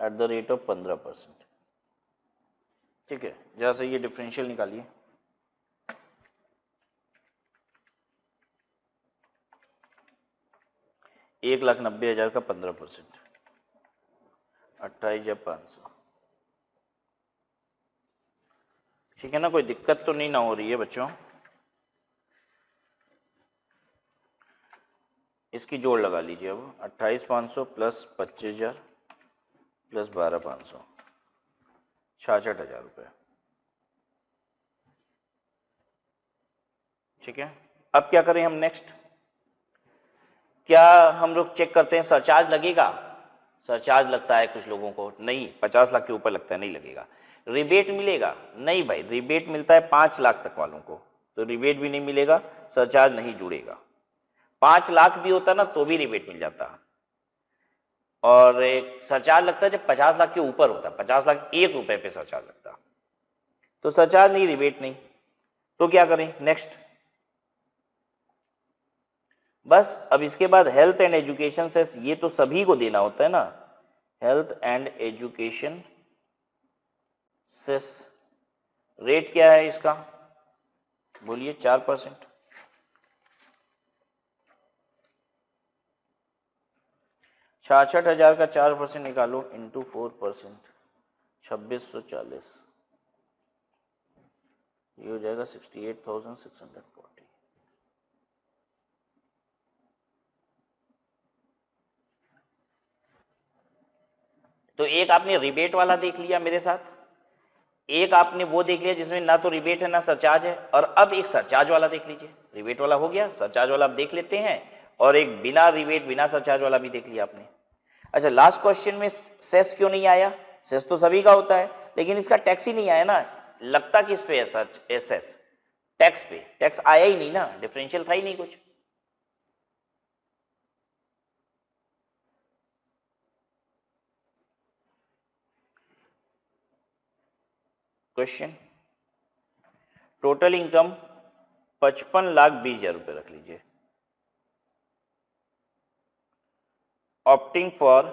एट द रेट ऑफ 15%। ठीक है, जरा से ये डिफरेंशियल निकालिए। ₹1,90,000 का 15%, 28,500। ठीक है ना, कोई दिक्कत तो नहीं ना हो रही है बच्चों? इसकी जोड़ लगा लीजिए। अब 28,500 प्लस 25,000 प्लस 12,500, 66,000 रुपये। ठीक है, अब क्या करें हम नेक्स्ट? क्या हम लोग चेक करते हैं सरचार्ज लगेगा? सरचार्ज लगता है कुछ लोगों को, नहीं 50 लाख के ऊपर लगता है, नहीं लगेगा। रिबेट मिलेगा? नहीं भाई, रिबेट मिलता है 5 लाख तक वालों को, तो रिबेट भी नहीं मिलेगा, सरचार्ज नहीं जुड़ेगा। 5 लाख भी होता ना तो भी रिबेट मिल जाता। और एक सरचार्ज लगता है जब 50 लाख के ऊपर होता है, 50 लाख 1 रुपए पे सरचार्ज लगता। तो सरचार्ज नहीं, रिबेट नहीं, तो क्या करें नेक्स्ट? बस अब इसके बाद हेल्थ एंड एजुकेशन सेस, ये तो सभी को देना होता है ना, health and education cess rate क्या है इसका, बोलिए 4%। 66,000 का 4% निकालो इंटू 4%, 2640, ये हो जाएगा 68,640। तो एक आपने रिबेट वाला देख लिया मेरे साथ, एक आपने वो देख लिया जिसमें ना तो रिबेट है ना सरचार्ज है, और अब एक सरचार्ज वाला देख लीजिए। रिबेट वाला हो गया, सरचार्ज वाला आप देख लेते हैं, और एक बिना रिबेट बिना सरचार्ज वाला भी देख लिया आपने। अच्छा, लास्ट क्वेश्चन में सेस क्यों नहीं आया? सेस तो सभी का होता है, लेकिन इसका टैक्स ही नहीं आया ना। लगता किस पे है सच? सेस टैक्स पे, टैक्स आया ही नहीं ना, डिफरेंशियल था ही नहीं कुछ। क्वेश्चन, टोटल इनकम 55,20,000 रुपए रख लीजिए, ऑप्टिंग फॉर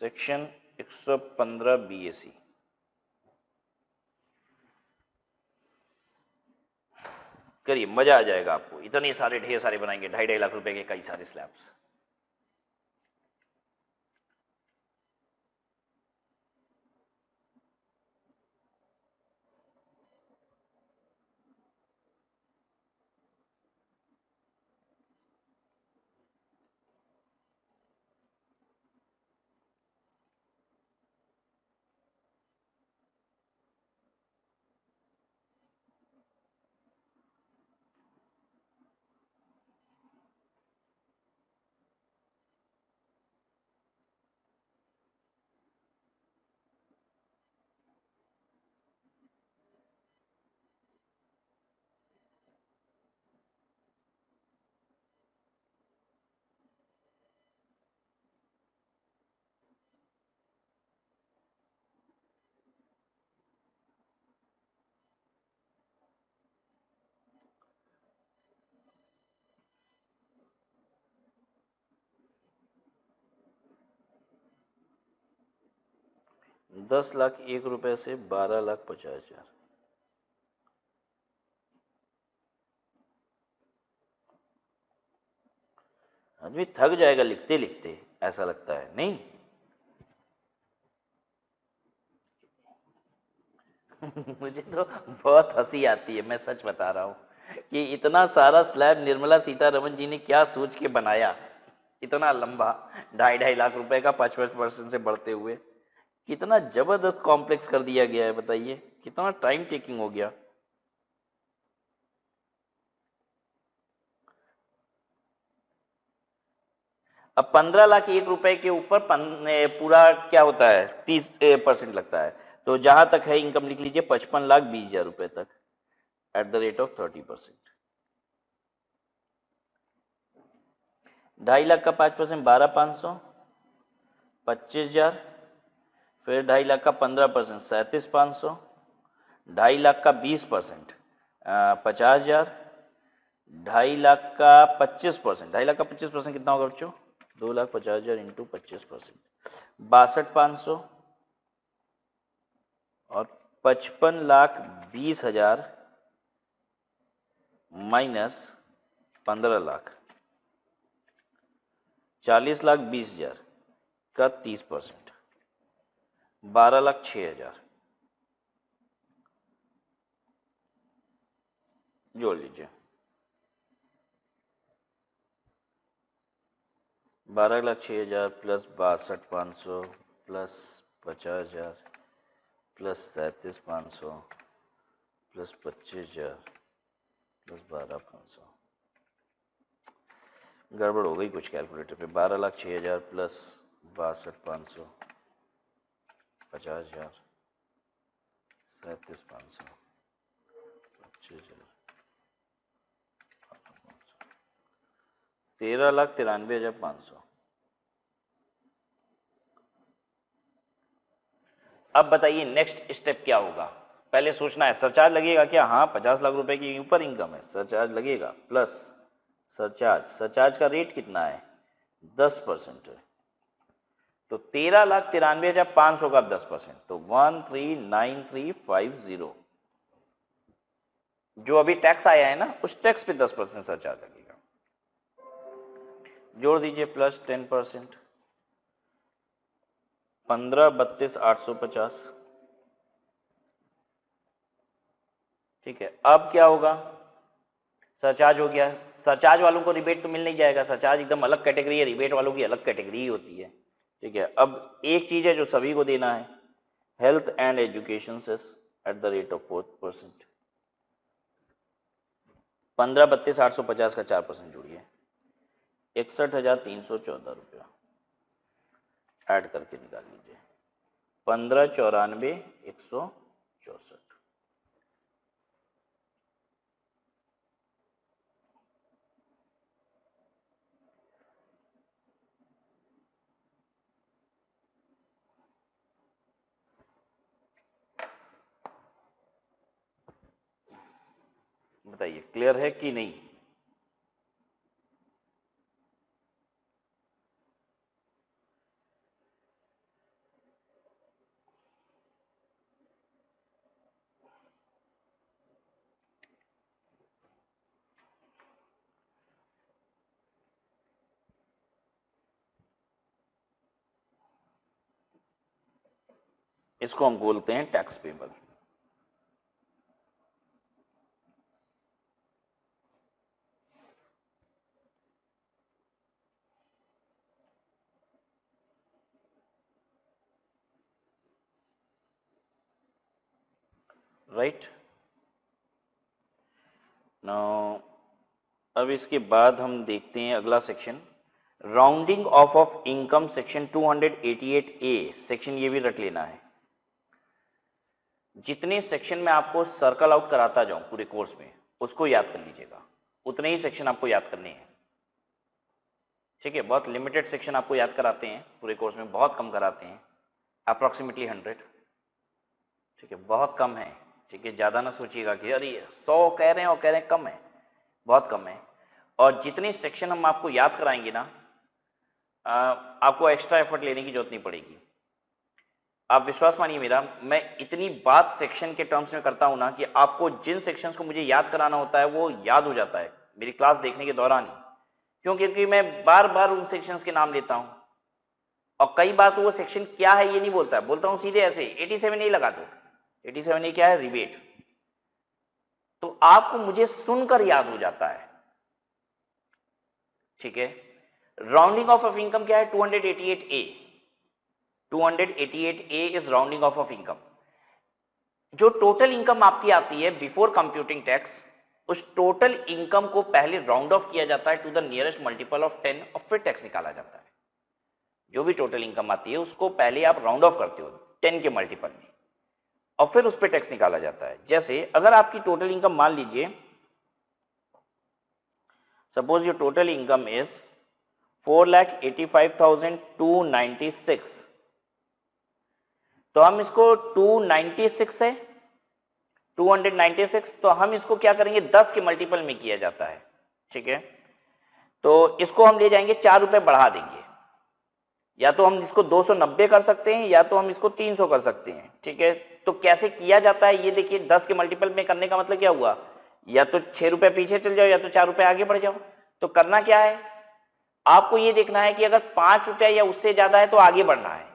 सेक्शन 115 BAC। करिए, मजा आ जाएगा आपको, इतने सारे ढेर सारे बनाएंगे, 2.5 लाख रुपए के कई सारे स्लैब्स। ₹10,01,000 से 12,50,000। आदमी थक जाएगा लिखते लिखते, ऐसा लगता है नहीं? मुझे तो बहुत हंसी आती है, मैं सच बता रहा हूं कि इतना सारा स्लैब निर्मला सीतारमण जी ने क्या सोच के बनाया, इतना लंबा, 2.5 लाख रुपए का 55% से बढ़ते हुए, कितना जबरदस्त कॉम्प्लेक्स कर दिया गया है, बताइए कितना टाइम टेकिंग हो गया। अब 15,01,000 के ऊपर पूरा क्या होता है, 30% लगता है, तो जहां तक है इनकम लिख लीजिए 55,20,000 रुपए तक eight the rate of 30%। 2.5 lakh का 5%, 12,500, 25,000, फिर 2.5 लाख का 15%, 37,500, 2.5 लाख का 20%, 50,000, 2.5 लाख का 25%, 2.5 लाख का 25% कितना होगा बच्चों? 2,50,000 इंटू 25%, 62,500, और 55,20,000 माइनस 15 लाख, 40,20,000 का 30%, 12,06,000 जोड़ लीजिए। 12,06,000 plus 62,500 plus 50,000 plus 37,500 plus 25,000 plus 12,500, गड़बड़ हो गई कुछ कैलकुलेटर पे। 12,06,000 प्लस 62,500, 50,000, 37,500, 25,000, 13,93,500। अब बताइए नेक्स्ट स्टेप क्या होगा? पहले सोचना है सरचार्ज लगेगा क्या, हाँ 50 लाख रुपए की ऊपर इनकम है, सरचार्ज लगेगा, प्लस सरचार्ज का रेट कितना है 10% है, तो 13,93,500 का 10%, तो 139350, जो अभी टैक्स आया है ना उस टैक्स पे 10% सरचार्ज लगेगा। जोड़ दीजिए प्लस 10%, 15,32,850। ठीक है, अब क्या होगा, सरचार्ज हो गया, सरचार्ज वालों को रिबेट तो मिल नहीं जाएगा, सरचार्ज एकदम अलग कैटेगरी है, रिबेट वालों की अलग कैटेगरी ही होती है। ठीक है, अब एक चीज है जो सभी को देना है, health and education cess at the rate of 4%, 15,32,850 का 4% जोड़िए, 61,314 रुपया ऐड करके निकाल लीजिए, 15,94,164। बताइए क्लियर है कि नहीं। इसको हम बोलते हैं टैक्स पेबल। राइट नाउ, अब इसके बाद हम देखते हैं अगला section, rounding off income, section 288A। Section ये भी रख लेना है, जितने सेक्शन में आपको सर्कल आउट कराता जाऊं पूरे कोर्स में उसको याद कर लीजिएगा, उतने ही सेक्शन आपको याद करने हैं। ठीक है, बहुत लिमिटेड सेक्शन आपको याद कराते हैं पूरे कोर्स में, बहुत कम कराते हैं, अप्रोक्सीमेटली 100। ठीक है, बहुत कम है। ठीक है, ज्यादा ना सोचिएगा कि अरे 100 कह रहे हैं और कह रहे हैं, कम है, बहुत कम है। और जितने सेक्शन हम आपको याद कराएंगे ना, आपको एक्स्ट्रा एफर्ट लेने की जरूरत नहीं पड़ेगी। आप विश्वास मानिए मेरा, मैं इतनी बात सेक्शन के टर्म्स में करता हूं ना कि आपको जिन सेक्शंस को मुझे याद कराना होता है वो याद हो जाता है मेरी क्लास देखने के दौरान ही। क्यों? क्योंकि मैं बार बार उन सेक्शंस के नाम लेता हूं, और कई बार तो वो सेक्शन क्या है ये नहीं बोलता है, बोलता हूं सीधे ऐसे 87A लगा दो। 87A क्या है? रिबेट। तो आपको मुझे सुनकर याद हो जाता है। ठीक है, राउंडिंग ऑफ इनकम क्या है? 288A। 288A is rounding off income. जो टोटल इनकम आपकी आती है बिफोर कंप्यूटिंग टैक्स, उस टोटल इनकम को पहले राउंड ऑफ किया जाता है to the nearest multiple of 10 और फिर टैक्स निकाला जाता है। जो भी टोटल इनकम आती है उसको पहले आप राउंड ऑफ करते हो 10 के मल्टीपल में, और फिर उस पर टैक्स निकाला जाता है। जैसे अगर आपकी टोटल इनकम मान लीजिए, suppose your total income is 4,85,296, तो हम इसको 296 है 296, तो हम इसको क्या करेंगे 10 के मल्टीपल में किया जाता है। ठीक है, तो इसको हम ले जाएंगे 4 रुपए बढ़ा देंगे, या तो हम इसको 290 कर सकते हैं या तो हम इसको 300 कर सकते हैं। ठीक है, तो कैसे किया जाता है ये देखिए, 10 के मल्टीपल में करने का मतलब क्या हुआ, या तो 6 रुपए पीछे चल जाओ या तो 4 रुपए आगे बढ़ जाओ। तो करना क्या है, आपको ये देखना है कि अगर 5 रुपए या उससे ज्यादा है तो आगे बढ़ना है,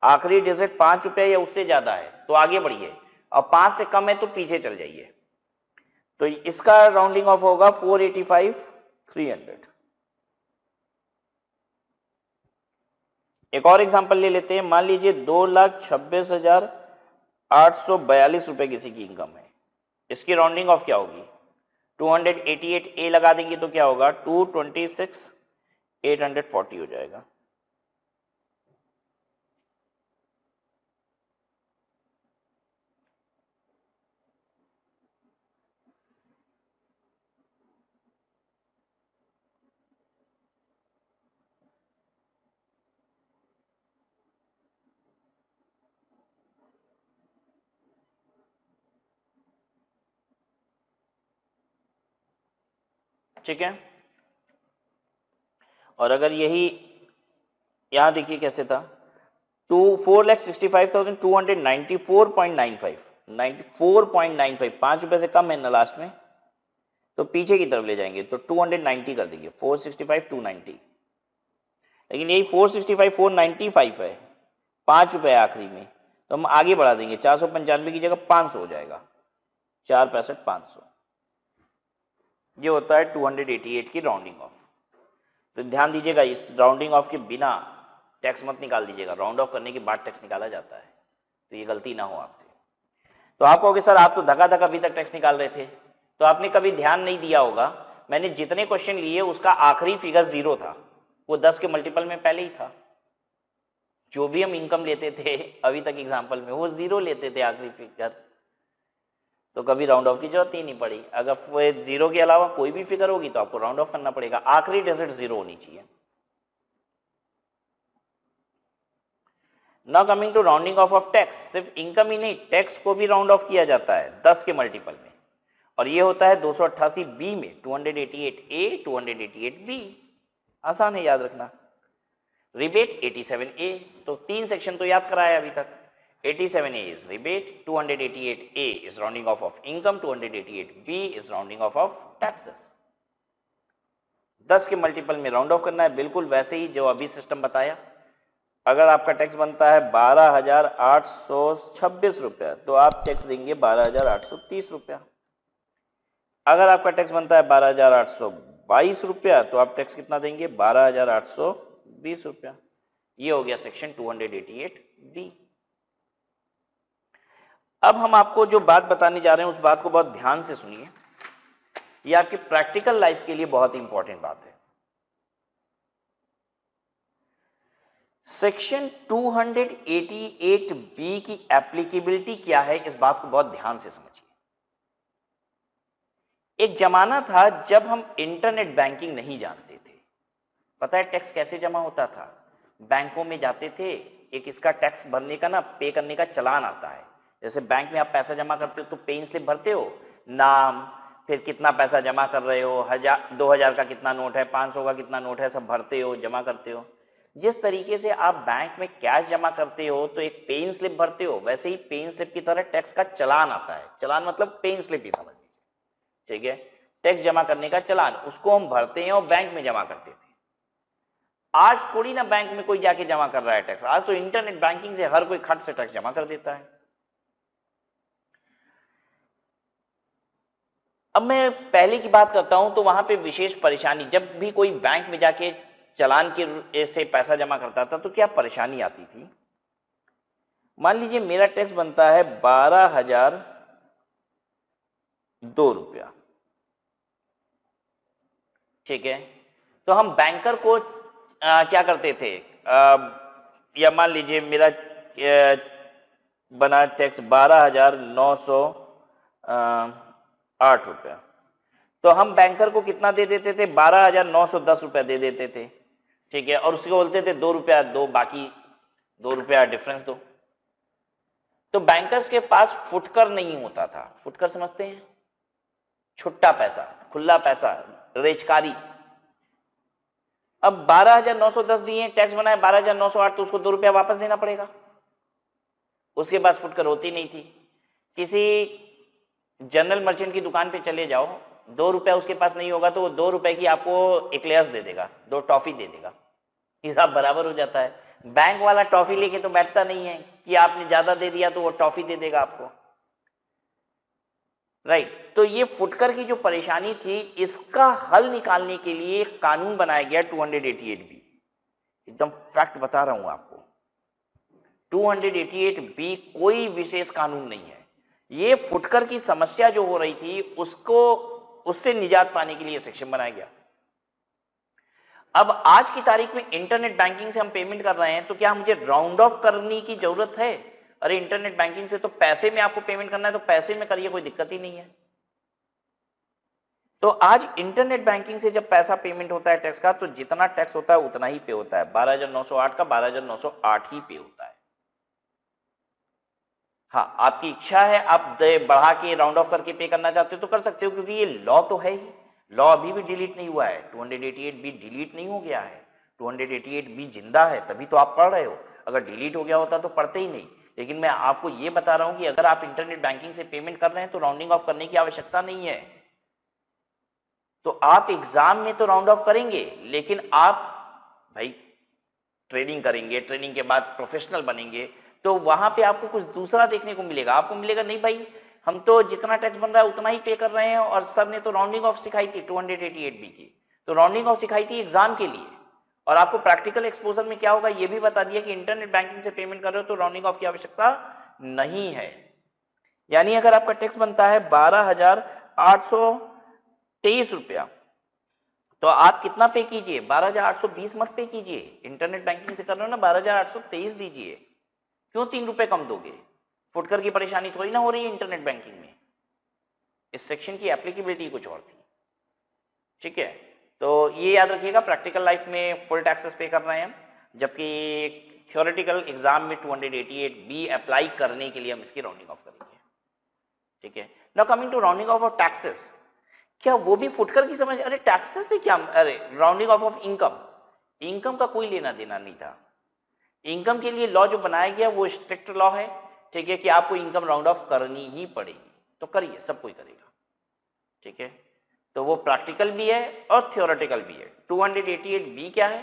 आखिरी डिजिट 5 रुपए या उससे ज्यादा है तो आगे बढ़िए, और 5 से कम है तो पीछे चल जाइए। तो इसका राउंडिंग ऑफ होगा 485,300। एक और एग्जांपल ले लेते हैं, मान लीजिए 2,26,842 रुपए किसी की इनकम है, इसकी राउंडिंग ऑफ क्या होगी, 288A लगा देंगे तो क्या होगा 226,840 हो जाएगा। ठीक है। और अगर यही यहां देखिए कैसे था, 4,65,294.95, 94.95, 5 रुपए से कम है ना लास्ट में, तो पीछे की तरफ ले जाएंगे तो 290 कर देंगे, 465 290। लेकिन यही 465 495 है, 5 रुपए आखिरी में, तो हम आगे बढ़ा देंगे, 495 की जगह 500 हो जाएगा, 465 500। ये होता है 288 की राउंडिंग ऑफ। तो ध्यान दीजिएगा, इस राउंडिंग ऑफ के बिना टैक्स मत निकाल दीजिएगा, राउंड ऑफ करने के बाद टैक्स निकाला जाता है, तो ये गलती ना हो आपसे। तो आप कहोगे सर आप तो धका धका अभी तक टैक्स निकाल रहे थे, तो आपने कभी ध्यान नहीं दिया होगा, मैंने जितने क्वेश्चन लिए उसका आखिरी फिगर 0 था, वो 10 के मल्टीपल में पहले ही था। जो भी हम इनकम लेते थे अभी तक एग्जाम्पल में, वो 0 लेते थे आखिरी फिगर, तो कभी राउंड ऑफ की जरूरत ही नहीं पड़ी। अगर 0 के अलावा कोई भी फिगर होगी तो आपको राउंड ऑफ करना पड़ेगा, आखिरी डिजिट 0 होनी चाहिए। Now coming to rounding off tax, सिर्फ इनकम ही नहीं, टैक्स को भी राउंड ऑफ किया जाता है 10 के मल्टीपल में, और ये होता है 288 बी में, 288 ए 288 बी, आसान है याद रखना। रिबेट 87 ए, तो 3 सेक्शन तो याद कराया अभी तक। 87 A is rebate, 288 A is rounding off of income, 288 B is rounding off of taxes। 10 के मल्टीपल में राउंड ऑफ करना है, बिल्कुल वैसे ही जो अभी सिस्टम बताया। अगर आपका टैक्स बनता है 12,826 रुपया, तो आप टैक्स देंगे 12,830 रुपया। अगर आपका टैक्स बनता है 12,822 रुपया, तो आप टैक्स कितना देंगे, 12,820 रुपया। ये हो गया सेक्शन 288 बी। अब हम आपको जो बात बताने जा रहे हैं उस बात को बहुत ध्यान से सुनिए, ये आपकी प्रैक्टिकल लाइफ के लिए बहुत इंपॉर्टेंट बात है। सेक्शन 288 बी की एप्लीकेबिलिटी क्या है, इस बात को बहुत ध्यान से समझिए। एक जमाना था जब हम इंटरनेट बैंकिंग नहीं जानते थे। पता है टैक्स कैसे जमा होता था? बैंकों में जाते थे, एक इसका टैक्स भरने का ना, पे करने का चालान आता है। जैसे बैंक में आप पैसा जमा करते हो तो पे स्लिप भरते हो, नाम, फिर कितना पैसा जमा कर रहे हो, 1000 2000 का कितना नोट है, 500 का कितना नोट है, सब भरते हो, जमा करते हो। जिस तरीके से आप बैंक में कैश जमा करते हो तो एक पे स्लिप भरते हो, वैसे ही पे स्लिप की तरह टैक्स का चालान आता है। चालान मतलब पे स्लिप ही समझ लीजिए, ठीक है, टैक्स जमा करने का चालान, उसको हम भरते हैं और बैंक में जमा करते थे। आज थोड़ी ना बैंक में कोई जाके जमा कर रहा है टैक्स, आज तो इंटरनेट बैंकिंग से हर कोई खट से टैक्स जमा कर देता है। अब मैं पहले की बात करता हूं तो वहां पे विशेष परेशानी, जब भी कोई बैंक में जाके चालान के से पैसा जमा करता था तो क्या परेशानी आती थी। मान लीजिए मेरा टैक्स बनता है 12,002 रुपया, ठीक है, तो हम बैंकर को क्या करते थे, या मान लीजिए मेरा बना टैक्स 12,908 रुपया, तो हम बैंकर को कितना दे देते थे, 12,910 रुपया दे देते थे, ठीक है, और उसको बोलते थे 2 रुपया दो, बाकी 2 रुपया डिफरेंस दो। तो बैंकर्स के पास फुटकर नहीं होता था। फुटकर समझते हैं? छुट्टा पैसा, खुला पैसा, रेचकारी। अब 12,910 दिए, टैक्स बनाए 12,908, तो उसको 2 रुपया वापस देना पड़ेगा। उसके पास फुटकर होती नहीं थी। किसी जनरल मर्चेंट की दुकान पे चले जाओ, 2 रुपया उसके पास नहीं होगा तो वो 2 रुपए की आपको एक्लेयर्स दे देगा, 2 टॉफी दे देगा, हिसाब बराबर हो जाता है। बैंक वाला टॉफी लेके तो बैठता नहीं है कि आपने ज्यादा दे दिया तो वो टॉफी दे देगा आपको, राइट। तो ये फुटकर की जो परेशानी थी, इसका हल निकालने के लिए एक कानून बनाया गया 288 बी। एकदम फैक्ट बता रहा हूं आपको, 288 बी कोई विशेष कानून नहीं है। ये फुटकर की समस्या जो हो रही थी उससे निजात पाने के लिए सेक्शन बनाया गया। अब आज की तारीख में इंटरनेट बैंकिंग से हम पेमेंट कर रहे हैं, तो क्या मुझे राउंड ऑफ करने की जरूरत है? अरे इंटरनेट बैंकिंग से तो पैसे में आपको पेमेंट करना है तो पैसे में करिए, कोई दिक्कत ही नहीं है। तो आज इंटरनेट बैंकिंग से जब पैसा पेमेंट होता है टैक्स का, तो जितना टैक्स होता है उतना ही पे होता है। 12,908 का 12,908 ही पे होता है। हाँ, आपकी इच्छा है, आप बढ़ा के राउंड ऑफ करके पे करना चाहते हो तो कर सकते हो, क्योंकि ये लॉ तो है ही। लॉ अभी भी डिलीट नहीं हुआ है, 288 बी डिलीट नहीं हो गया है, 288 बी जिंदा है, तभी तो आप पढ़ रहे हो। अगर डिलीट हो गया होता तो पढ़ते ही नहीं। लेकिन मैं आपको ये बता रहा हूं कि अगर आप इंटरनेट बैंकिंग से पेमेंट कर रहे हैं तो राउंडिंग ऑफ करने की आवश्यकता नहीं है। तो आप एग्जाम में तो राउंड ऑफ करेंगे, लेकिन आप भाई ट्रेनिंग करेंगे, ट्रेनिंग के बाद प्रोफेशनल बनेंगे, तो वहां पे आपको कुछ दूसरा देखने को मिलेगा। आपको मिलेगा नहीं भाई हम तो जितना टैक्स बन रहा है उतना ही पे कर रहे हैं, और सर ने तो राउंडिंग ऑफ सिखाई थी 288 बी की, तो राउंडिंग ऑफ सिखाई थी एग्जाम के लिए। और आपको प्रैक्टिकल एक्सपोजर में क्या होगा ये भी बता दिया कि इंटरनेट बैंकिंग से पेमेंट कर रहे हो तो राउंडिंग ऑफ की आवश्यकता नहीं है। यानी अगर आपका टैक्स बनता है 12,823 रुपया, तो आप कितना पे कीजिए, 12,820 मत पे कीजिए। इंटरनेट बैंकिंग से कर रहे हो ना, 12,823 दीजिए। क्यों 3 रुपए कम दोगे? फुटकर की परेशानी थोड़ी ना हो रही है इंटरनेट बैंकिंग में। इस सेक्शन की एप्लीकेबिलिटी कुछ और थी। ठीक है, तो ये याद रखिएगा, प्रैक्टिकल लाइफ में फुल टैक्सेस पे कर रहे हैं हम, जबकि थियोरेटिकल एग्जाम में 288 बी अप्लाई करने के लिए हम इसकी राउंडिंग ऑफ करेंगे। ठीक है, now coming to rounding off off taxes, क्या वो भी फुटकर की समझ? अरे टैक्सेस से क्या, अरे rounding off of income, income का कोई लेना देना नहीं था। इनकम के लिए लॉ जो बनाया गया वो स्ट्रिक्ट लॉ है। ठीक है, कि आपको इनकम राउंड ऑफ करनी ही पड़ेगी, तो करिए, सब कोई करेगा। ठीक है, तो वो प्रैक्टिकल भी है और थियोरेटिकल भी है। 288 बी क्या है?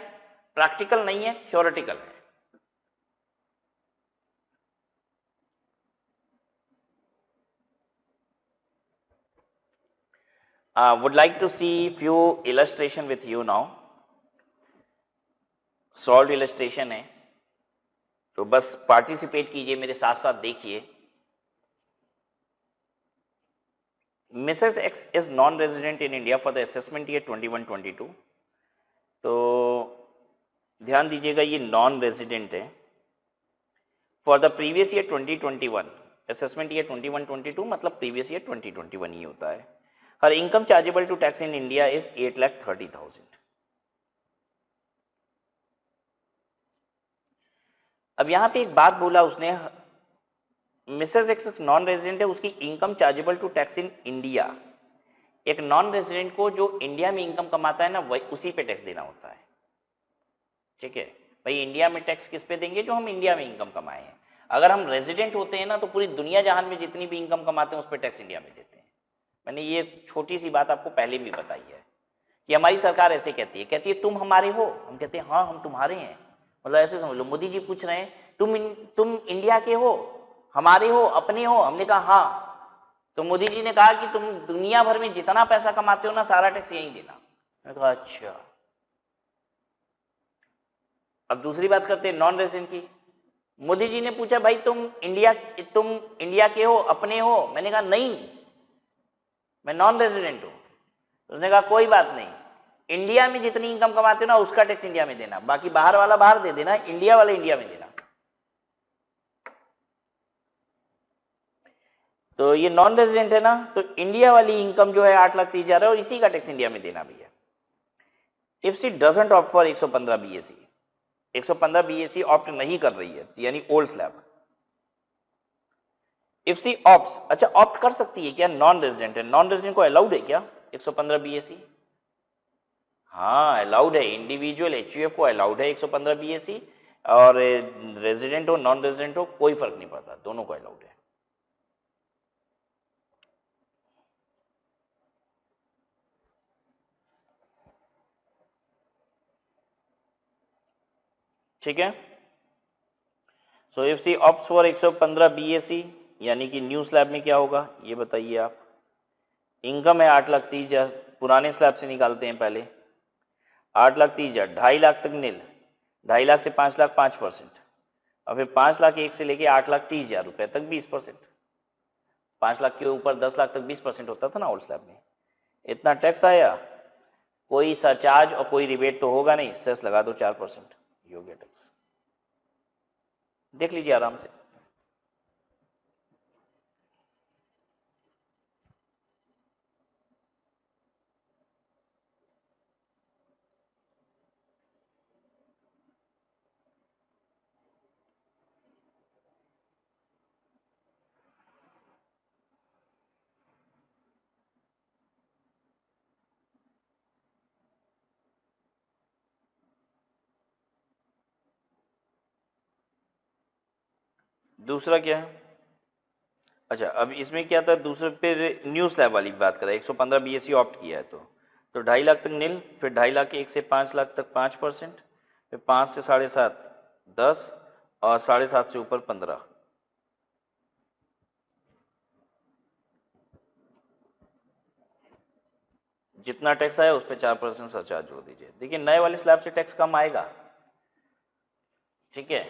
प्रैक्टिकल नहीं है, थियोरेटिकल है। would like to see few illustration with you now. Solve illustration है, तो बस पार्टिसिपेट कीजिए, मेरे साथ साथ देखिए। Mrs X is non resident in India for the assessment year 21-22। तो ध्यान दीजिएगा, ये नॉन रेजिडेंट है for the previous year 2021। Assessment year 21-22 मतलब प्रीवियस ईयर 2021 ही होता है। Her income chargeable to tax in India is 8,30,000। अब यहां पे एक बात बोला उसने, मिसेस एक्स नॉन रेजिडेंट है, उसकी income chargeable to tax in India. एक नॉन रेजिडेंट को जो इंडिया में इनकम कमाता है ना, वही उसी पे टैक्स देना होता है। ठीक है भाई, इंडिया में टैक्स किस पे देंगे? जो हम इंडिया में इनकम कमाए हैं। अगर हम रेजिडेंट होते हैं ना, तो पूरी दुनिया जहान में जितनी भी इनकम कमाते हैं उस पर टैक्स इंडिया में देते हैं। मैंने ये छोटी सी बात आपको पहले भी बताई है कि हमारी सरकार ऐसे कहती है तुम हमारे हो, हम कहते हैं हाँ हम तुम्हारे हैं। मतलब ऐसे समझ लो, मोदी जी पूछ रहे हैं तुम इंडिया के हो, हमारे हो, अपने हो? हमने कहा हाँ। तो मोदी जी ने कहा कि तुम दुनिया भर में जितना पैसा कमाते हो ना, सारा टैक्स यहीं देना। मैंने कहा अच्छा। अब दूसरी बात करते हैं नॉन रेजिडेंट की। मोदी जी ने पूछा भाई तुम इंडिया के हो, अपने हो? मैंने कहा नहीं, मैं नॉन रेजिडेंट हूं। उसने कहा कोई बात नहीं, इंडिया में जितनी इनकम कमाते हो ना उसका टैक्स इंडिया में देना, बाकी बाहर वाला बाहर दे देना, इंडिया वाले इंडिया में देना। तो ये नॉन रेजिडेंट है ना, तो इंडिया वाली इनकम जो है 8,30,000 है और इसी का टैक्स इंडिया में देना भी है। If she doesn't opt for 115 BAC, 115 BAC opt नहीं कर रही है, यानी old slab. If she opt, अच्छा ऑप्ट कर सकती है क्या? नॉन रेजिडेंट है, नॉन रेजिडेंट को अलाउड है क्या 115 बीएसी? हाँ अलाउड है, इंडिविजुअल एचयूएफ को अलाउड है 115 बीएसी, और रेजिडेंट हो नॉन रेजिडेंट हो कोई फर्क नहीं पड़ता, दोनों को अलाउड है। ठीक है, so if she opt for 115 BAC, यानी कि न्यू स्लैब में क्या होगा ये बताइए आप। इनकम है 8,30,000, पुराने स्लैब से निकालते हैं पहले। 8,30,000, 2.5 लाख तक नील, 2.5 लाख से 5 लाख 5%, और फिर 5 लाख 1 से लेके 8,30,000 रुपए तक 20%। 5 लाख के ऊपर 10 लाख तक 20% होता था ना ओल्ड स्लैब में। इतना टैक्स आया, कोई सरचार्ज और कोई रिबेट तो होगा नहीं, सेस लगा दो 4%, योग्य टैक्स। देख लीजिए आराम से। दूसरा क्या है? अच्छा, अब इसमें क्या था, दूसरे पे न्यू स्लैब वाली बात करें, 115 बीएससी ऑप्ट किया है तो 2.5 लाख तक नील, फिर 2.5 लाख के 1 से 5 लाख तक 5%, फिर 5 से 7.5 10 और 7.5 से ऊपर 15। जितना टैक्स आया उस पर 4% सरचार्ज जोड़ दीजिए। देखिए नए वाले स्लैब से टैक्स कम आएगा, ठीक है,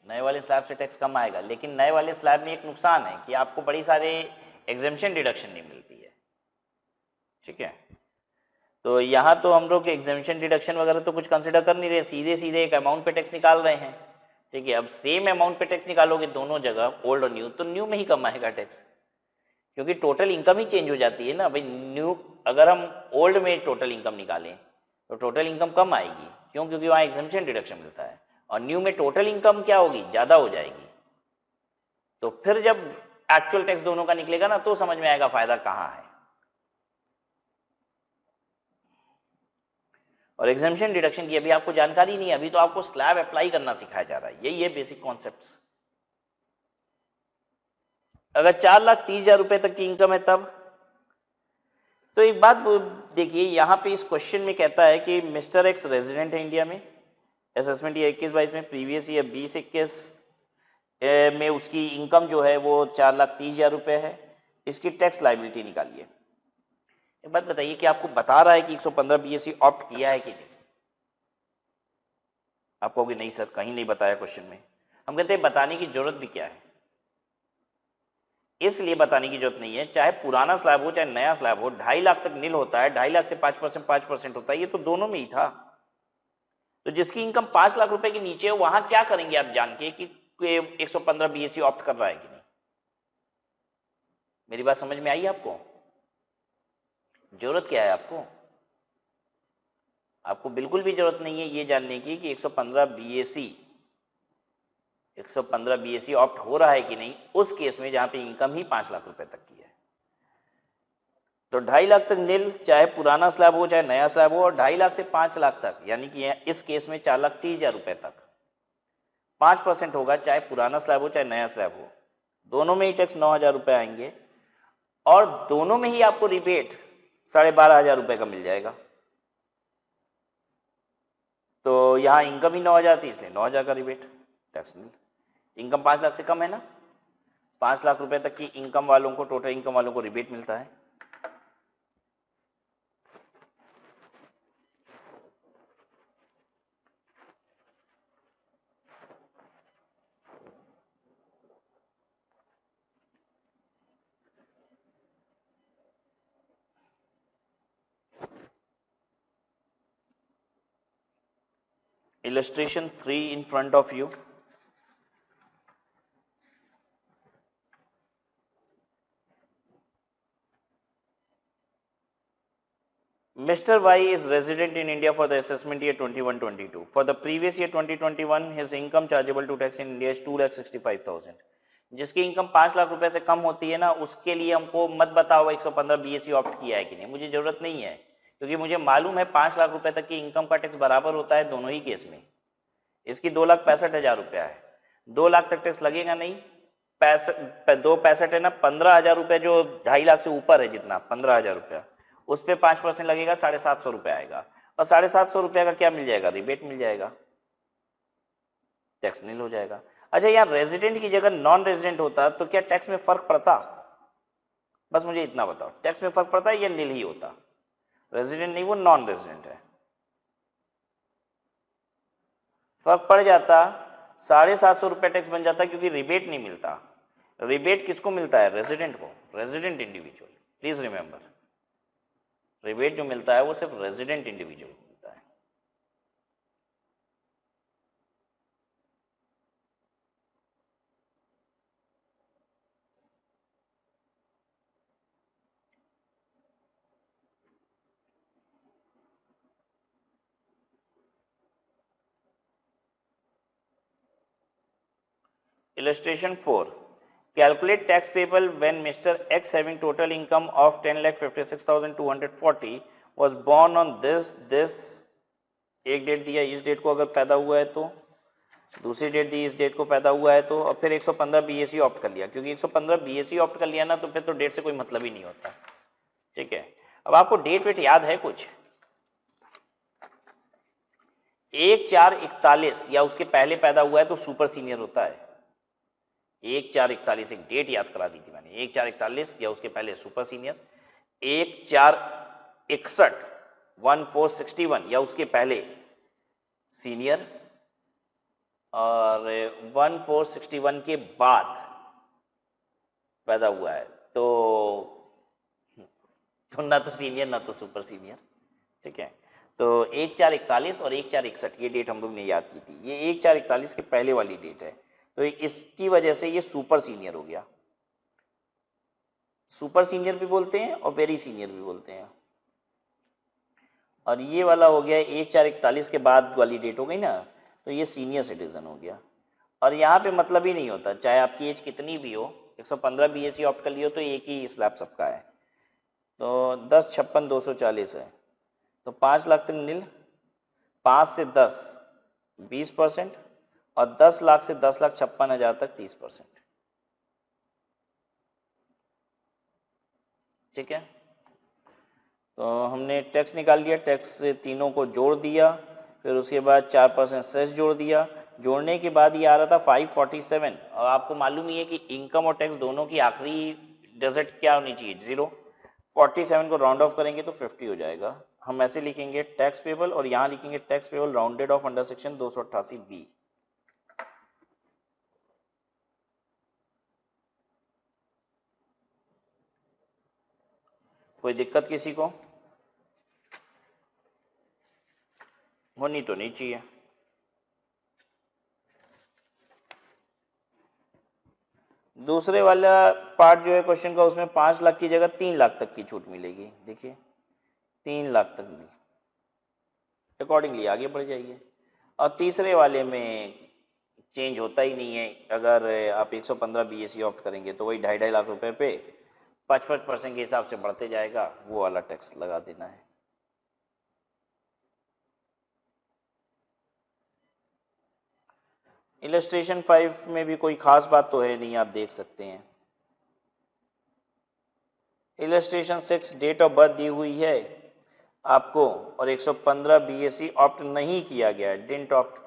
नए वाले स्लैब से टैक्स कम आएगा, लेकिन नए वाले स्लैब में एक नुकसान है कि आपको बड़ी सारे एग्जेम्पशन डिडक्शन नहीं मिलती है, ठीक है। तो यहाँ तो हम लोग एग्जेम्पशन डिडक्शन वगैरह तो कुछ कंसिडर कर नहीं रहे, सीधे सीधे एक अमाउंट पे टैक्स निकाल रहे हैं, ठीक है। अब सेम अमाउंट पे टैक्स निकालोगे दोनों जगह, ओल्ड और न्यू, तो न्यू में ही कम आएगा टैक्स, क्योंकि टोटल इनकम ही चेंज हो जाती है ना भाई। न्यू अगर हम ओल्ड में टोटल इनकम निकालें तो टोटल इनकम कम आएगी, क्यों? क्योंकि वहाँ एग्जेम्पशन डिडक्शन मिलता है, और न्यू में टोटल इनकम क्या होगी, ज्यादा हो जाएगी। तो फिर जब एक्चुअल टैक्स दोनों का निकलेगा ना तो समझ में आएगा फायदा कहाँ है। और एग्जेम्पशन डिडक्शन की अभी आपको जानकारी नहीं है, अभी तो आपको स्लैब अप्लाई करना सिखाया जा रहा है, यही है बेसिक कॉन्सेप्ट्स। अगर 4,30,000 रुपए तक की इनकम है तब, तो एक बात देखिए, यहां पे इस क्वेश्चन में कहता है कि मिस्टर एक्स रेजिडेंट है इंडिया में, असेसमेंट ईयर 21-22 में, प्रीवियस ईयर 20-21 में उसकी इनकम जो है वो 4,30,000 रुपए है, इसकी टैक्स लाइबिलिटी निकालिए। एक बात बताइए कि आपको बता रहा है कि 115 बीएससी ऑप्ट किया है कि नहीं? आप कहोगे नहीं सर कहीं नहीं बताया क्वेश्चन में। हम कहते हैं बताने की जरूरत भी क्या है, इसलिए बताने की जरूरत नहीं है, चाहे पुराना स्लैब हो चाहे नया स्लैब हो, 2.5 लाख तक नील होता है, 2.5 लाख से 5% होता है, ये तो दोनों में ही था। तो जिसकी इनकम 5 लाख रुपए के नीचे है वहां क्या करेंगे आप जान के कि 115 बीएससी ऑप्ट कर रहा है कि नहीं? मेरी बात समझ में आई आपको? जरूरत क्या है आपको? आपको बिल्कुल भी जरूरत नहीं है ये जानने की कि 115 बीएससी ऑप्ट हो रहा है कि नहीं, उस केस में जहां पे इनकम ही 5 लाख रुपए तक की है। तो 2.5 लाख तक नील, चाहे पुराना स्लैब हो चाहे नया स्लैब हो, और 2.5 लाख से 5 लाख तक, यानी कि इस केस में 4,30,000 रुपए तक 5% होगा, चाहे पुराना स्लैब हो चाहे नया स्लैब हो, दोनों में ही टैक्स 9,000 रुपए आएंगे, और दोनों में ही आपको रिबेट 12,500 रुपए का मिल जाएगा। तो यहां इनकम ही 9,000 थी, इसलिए 9,000 का रिबेट, टैक्स नहीं। इनकम 5 लाख से कम है ना, 5 लाख रुपए तक की इनकम वालों को, टोटल इनकम वालों को रिबेट मिलता है। Illustration 3 in front of you. Mr. Y is resident in India for the assessment year 21-22. For the previous year 2021, his income chargeable to tax in India is 2,65,000. जिसकी income 5 lakh रुपए से कम होती है ना, उसके लिए हमको मत बताओ 115 बीएससी ऑप्ट किया है कि नहीं, मुझे जरूरत नहीं है, क्योंकि मुझे मालूम है 5 लाख रुपए तक की इनकम का टैक्स बराबर होता है दोनों ही केस में। इसकी 2,65,000 रुपया है, 2 लाख तक टैक्स लगेगा नहीं, 2,65 है ना, 15,000 रुपए जो 2.5 लाख से ऊपर है, जितना 15,000 रुपया, उस पर 5% लगेगा, 750 रुपया आएगा, और 750 रुपया का क्या मिल जाएगा, रिबेट मिल जाएगा, टैक्स नील हो जाएगा। अच्छा, यार रेजिडेंट की जगह नॉन रेजिडेंट होता तो क्या टैक्स में फर्क पड़ता? बस मुझे इतना बताओ, टैक्स में फर्क पड़ता है या नील ही होता? रेजिडेंट नहीं, वो नॉन रेजिडेंट है, फर्क पड़ जाता, 750 रुपया टैक्स बन जाता, क्योंकि रिबेट नहीं मिलता। रिबेट किसको मिलता है? रेजिडेंट को, resident individual, please remember, rebate जो मिलता है वो सिर्फ रेजिडेंट इंडिविजुअल को मिलता है। Illustration 4. Calculate tax payable when Mr. X having total income of 10,56,240 was born on this एक डेट दिया, इस डेट को अगर पैदा हुआ है तो दूसरी डेट दी, इस डेट को पैदा हुआ है तो, और फिर 115 बीएसई ऑप्ट कर लिया, क्योंकि 115 बीएसई ऑप्ट कर लिया ना तो फिर तो डेट से कोई मतलब ही नहीं होता। ठीक है, अब आपको डेट वेट याद है कुछ? 1/4/41 या उसके पहले पैदा हुआ है तो सुपर सीनियर होता है। 1/4/41 एक डेट याद करा दी थी मैंने, 1/4/41 या उसके पहले सुपर सीनियर। 1/4/61 1461 या उसके पहले सीनियर, और 1461 के बाद पैदा हुआ है तो ना तो सीनियर ना तो सुपर सीनियर। ठीक है, तो 1/4/41 और 1/4/61 ये डेट हम लोग ने याद की थी, ये 1/4/41 के पहले वाली डेट है, तो इसकी वजह से ये सुपर सीनियर हो गया। सुपर सीनियर भी बोलते हैं और वेरी सीनियर भी बोलते हैं। और ये वाला हो गया 1/4/41 के बाद वाली डेट हो गई ना, तो ये सीनियर सिटीजन हो गया। और यहाँ पे मतलब ही नहीं होता, चाहे आपकी एज कितनी भी हो, 115 बीएससी ऑप्ट कर लियो तो एक ही स्लैब सबका है। तो 10 56 240 है, तो 5 लाख तक नील, 5 से 10 20%, और 10 लाख से 10,56,000 तक 30%। ठीक है, तो हमने टैक्स निकाल लिया, टैक्स से तीनों को जोड़ दिया, फिर उसके बाद 4% सेस जोड़ दिया। जोड़ने के बाद ये आ रहा था 547, और आपको मालूम ही है कि इनकम और टैक्स दोनों की आखिरी डिजिट क्या होनी चाहिए? 0। 47 को राउंड ऑफ करेंगे तो 50 हो जाएगा। हम ऐसे लिखेंगे टैक्स पेबल, और यहाँ लिखेंगे tax payable rounded off under section 288B। कोई दिक्कत किसी को? होनी तो नहीं चाहिए। दूसरे वाला पार्ट जो है क्वेश्चन का, उसमें 5 लाख की जगह 3 लाख तक की छूट मिलेगी। देखिए 3 लाख तक मिली, अकॉर्डिंगली आगे बढ़ जाइए। और तीसरे वाले में चेंज होता ही नहीं है, अगर आप 115 बीएससी ऑप्ट करेंगे तो वही 2.5 लाख रुपए पे 55% के हिसाब से बढ़ते जाएगा, वो वाला टैक्स लगा देना है। इलस्ट्रेशन 5 में भी कोई खास बात तो है नहीं, आप देख सकते हैं। इलस्ट्रेशन 6 डेट ऑफ बर्थ दी हुई है आपको, और 115 बीएससी ऑप्ट नहीं किया गया है, डिडंट ऑप्ट,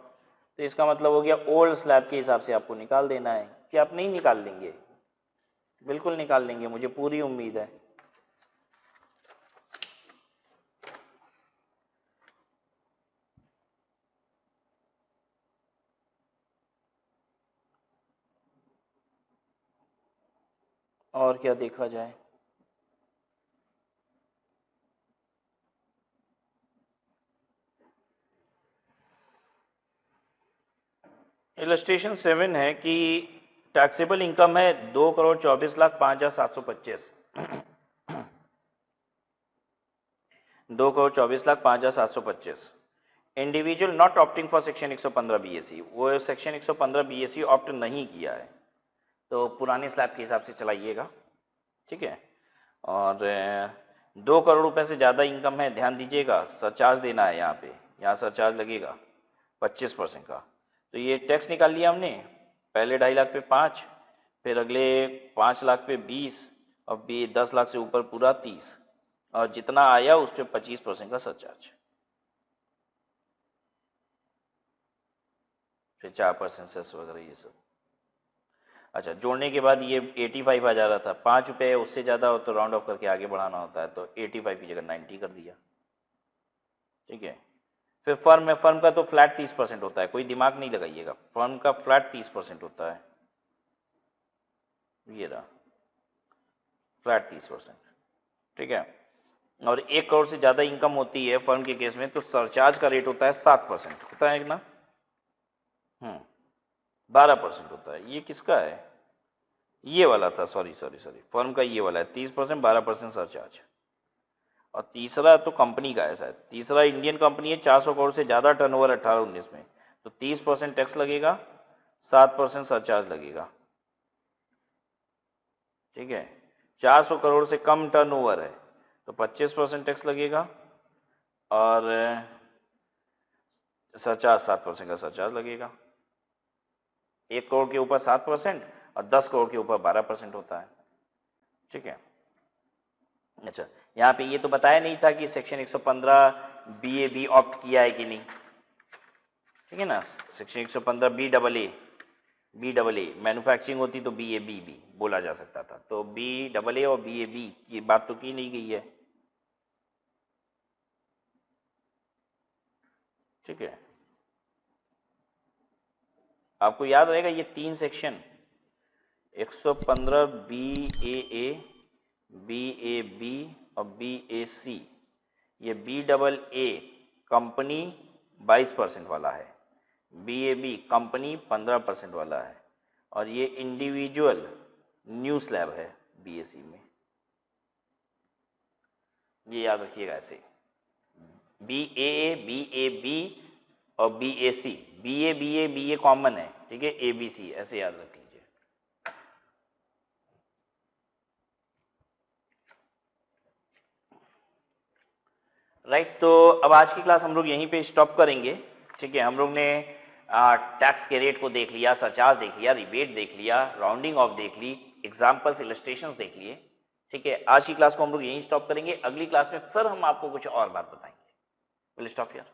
तो इसका मतलब हो गया ओल्ड स्लैब के हिसाब से आपको निकाल देना है। कि आप नहीं निकाल लेंगे? बिल्कुल निकाल लेंगे, मुझे पूरी उम्मीद है। और क्या देखा जाए? इलस्ट्रेशन 7 है कि टैक्सेबल इनकम है 2,24,05,725। 2,24,05,725। Individual not opting for section 115 BSc, वो सेक्शन 115 बीएससी ऑप्ट नहीं किया है, तो पुराने स्लैब के हिसाब से चलाइएगा। ठीक है, और 2 करोड़ रुपए से ज़्यादा इनकम है, ध्यान दीजिएगा, सरचार्ज देना है यहाँ पे, यहाँ सरचार्ज लगेगा 25% का। तो ये टैक्स निकाल लिया हमने, पहले 2.5 लाख पे 5, फिर अगले 5 लाख पे 20, और 10 लाख से ऊपर पूरा 30, और जितना आया उस पर 25% का सरचार्ज, फिर 4% सेस वगैरह ये सब। अच्छा, जोड़ने के बाद ये 85 आ जा रहा था, 5 रुपये उससे ज़्यादा हो तो राउंड ऑफ करके आगे बढ़ाना होता है, तो 85 की जगह 90 कर दिया। ठीक है, फिर फर्म है, फर्म का तो फ्लैट 30% होता है, कोई दिमाग नहीं लगाइएगा, फर्म का फ्लैट 30% होता है, ये रहा फ्लैट 30%। ठीक है, और 1 करोड़ से ज़्यादा इनकम होती है फर्म के केस में तो सरचार्ज का रेट होता है 7%, होता है ना? 12% होता है। ये किसका है? ये वाला था, सॉरी फर्म का ये वाला है 30%, 12% सरचार्ज। और तीसरा तो कंपनी का है शायद, तीसरा इंडियन कंपनी है, 400 करोड़ से ज़्यादा टर्नओवर 18-19 में, तो 30% टैक्स लगेगा, 7% सरचार्ज लगेगा। ठीक है, 400 करोड़ से कम टर्नओवर है तो 25% टैक्स लगेगा, और सरचार्ज 7% का सरचार्ज लगेगा। 1 करोड़ के ऊपर 7% और 10 करोड़ के ऊपर 12% होता है। ठीक है, अच्छा यहाँ पे ये तो बताया नहीं था कि सेक्शन 115 BAB ऑप्ट किया है कि नहीं, ठीक है ना। सेक्शन 115 BAA मैन्युफैक्चरिंग होती तो BAB भी बोला जा सकता था, तो BAA और BAB की बात तो की नहीं गई है। ठीक है, आपको याद रहेगा ये 3 सेक्शन 115 BAA, BAB और BAC, ये BAA कंपनी 22% वाला है, BAB कंपनी 15% वाला है, और ये इंडिविजुअल न्यू स्लैब है BAC में। ये याद रखिएगा ऐसे, BAA, BAB और BAC, BA कॉमन है, ठीक है, ABC ऐसे याद रख लीजिए। राइट, तो अब आज की क्लास हम लोग यहीं पे स्टॉप करेंगे। ठीक है, हम लोग ने टैक्स के रेट को देख लिया, सरचार्ज देख लिया, रिबेट देख लिया, राउंडिंग ऑफ देख ली, एग्जाम्पल्स, इलस्ट्रेशंस देख लिए। ठीक है, आज की क्लास को हम लोग यहीं स्टॉप करेंगे। अगली क्लास में फिर हम आपको कुछ और बात बताएंगे। Will stop here.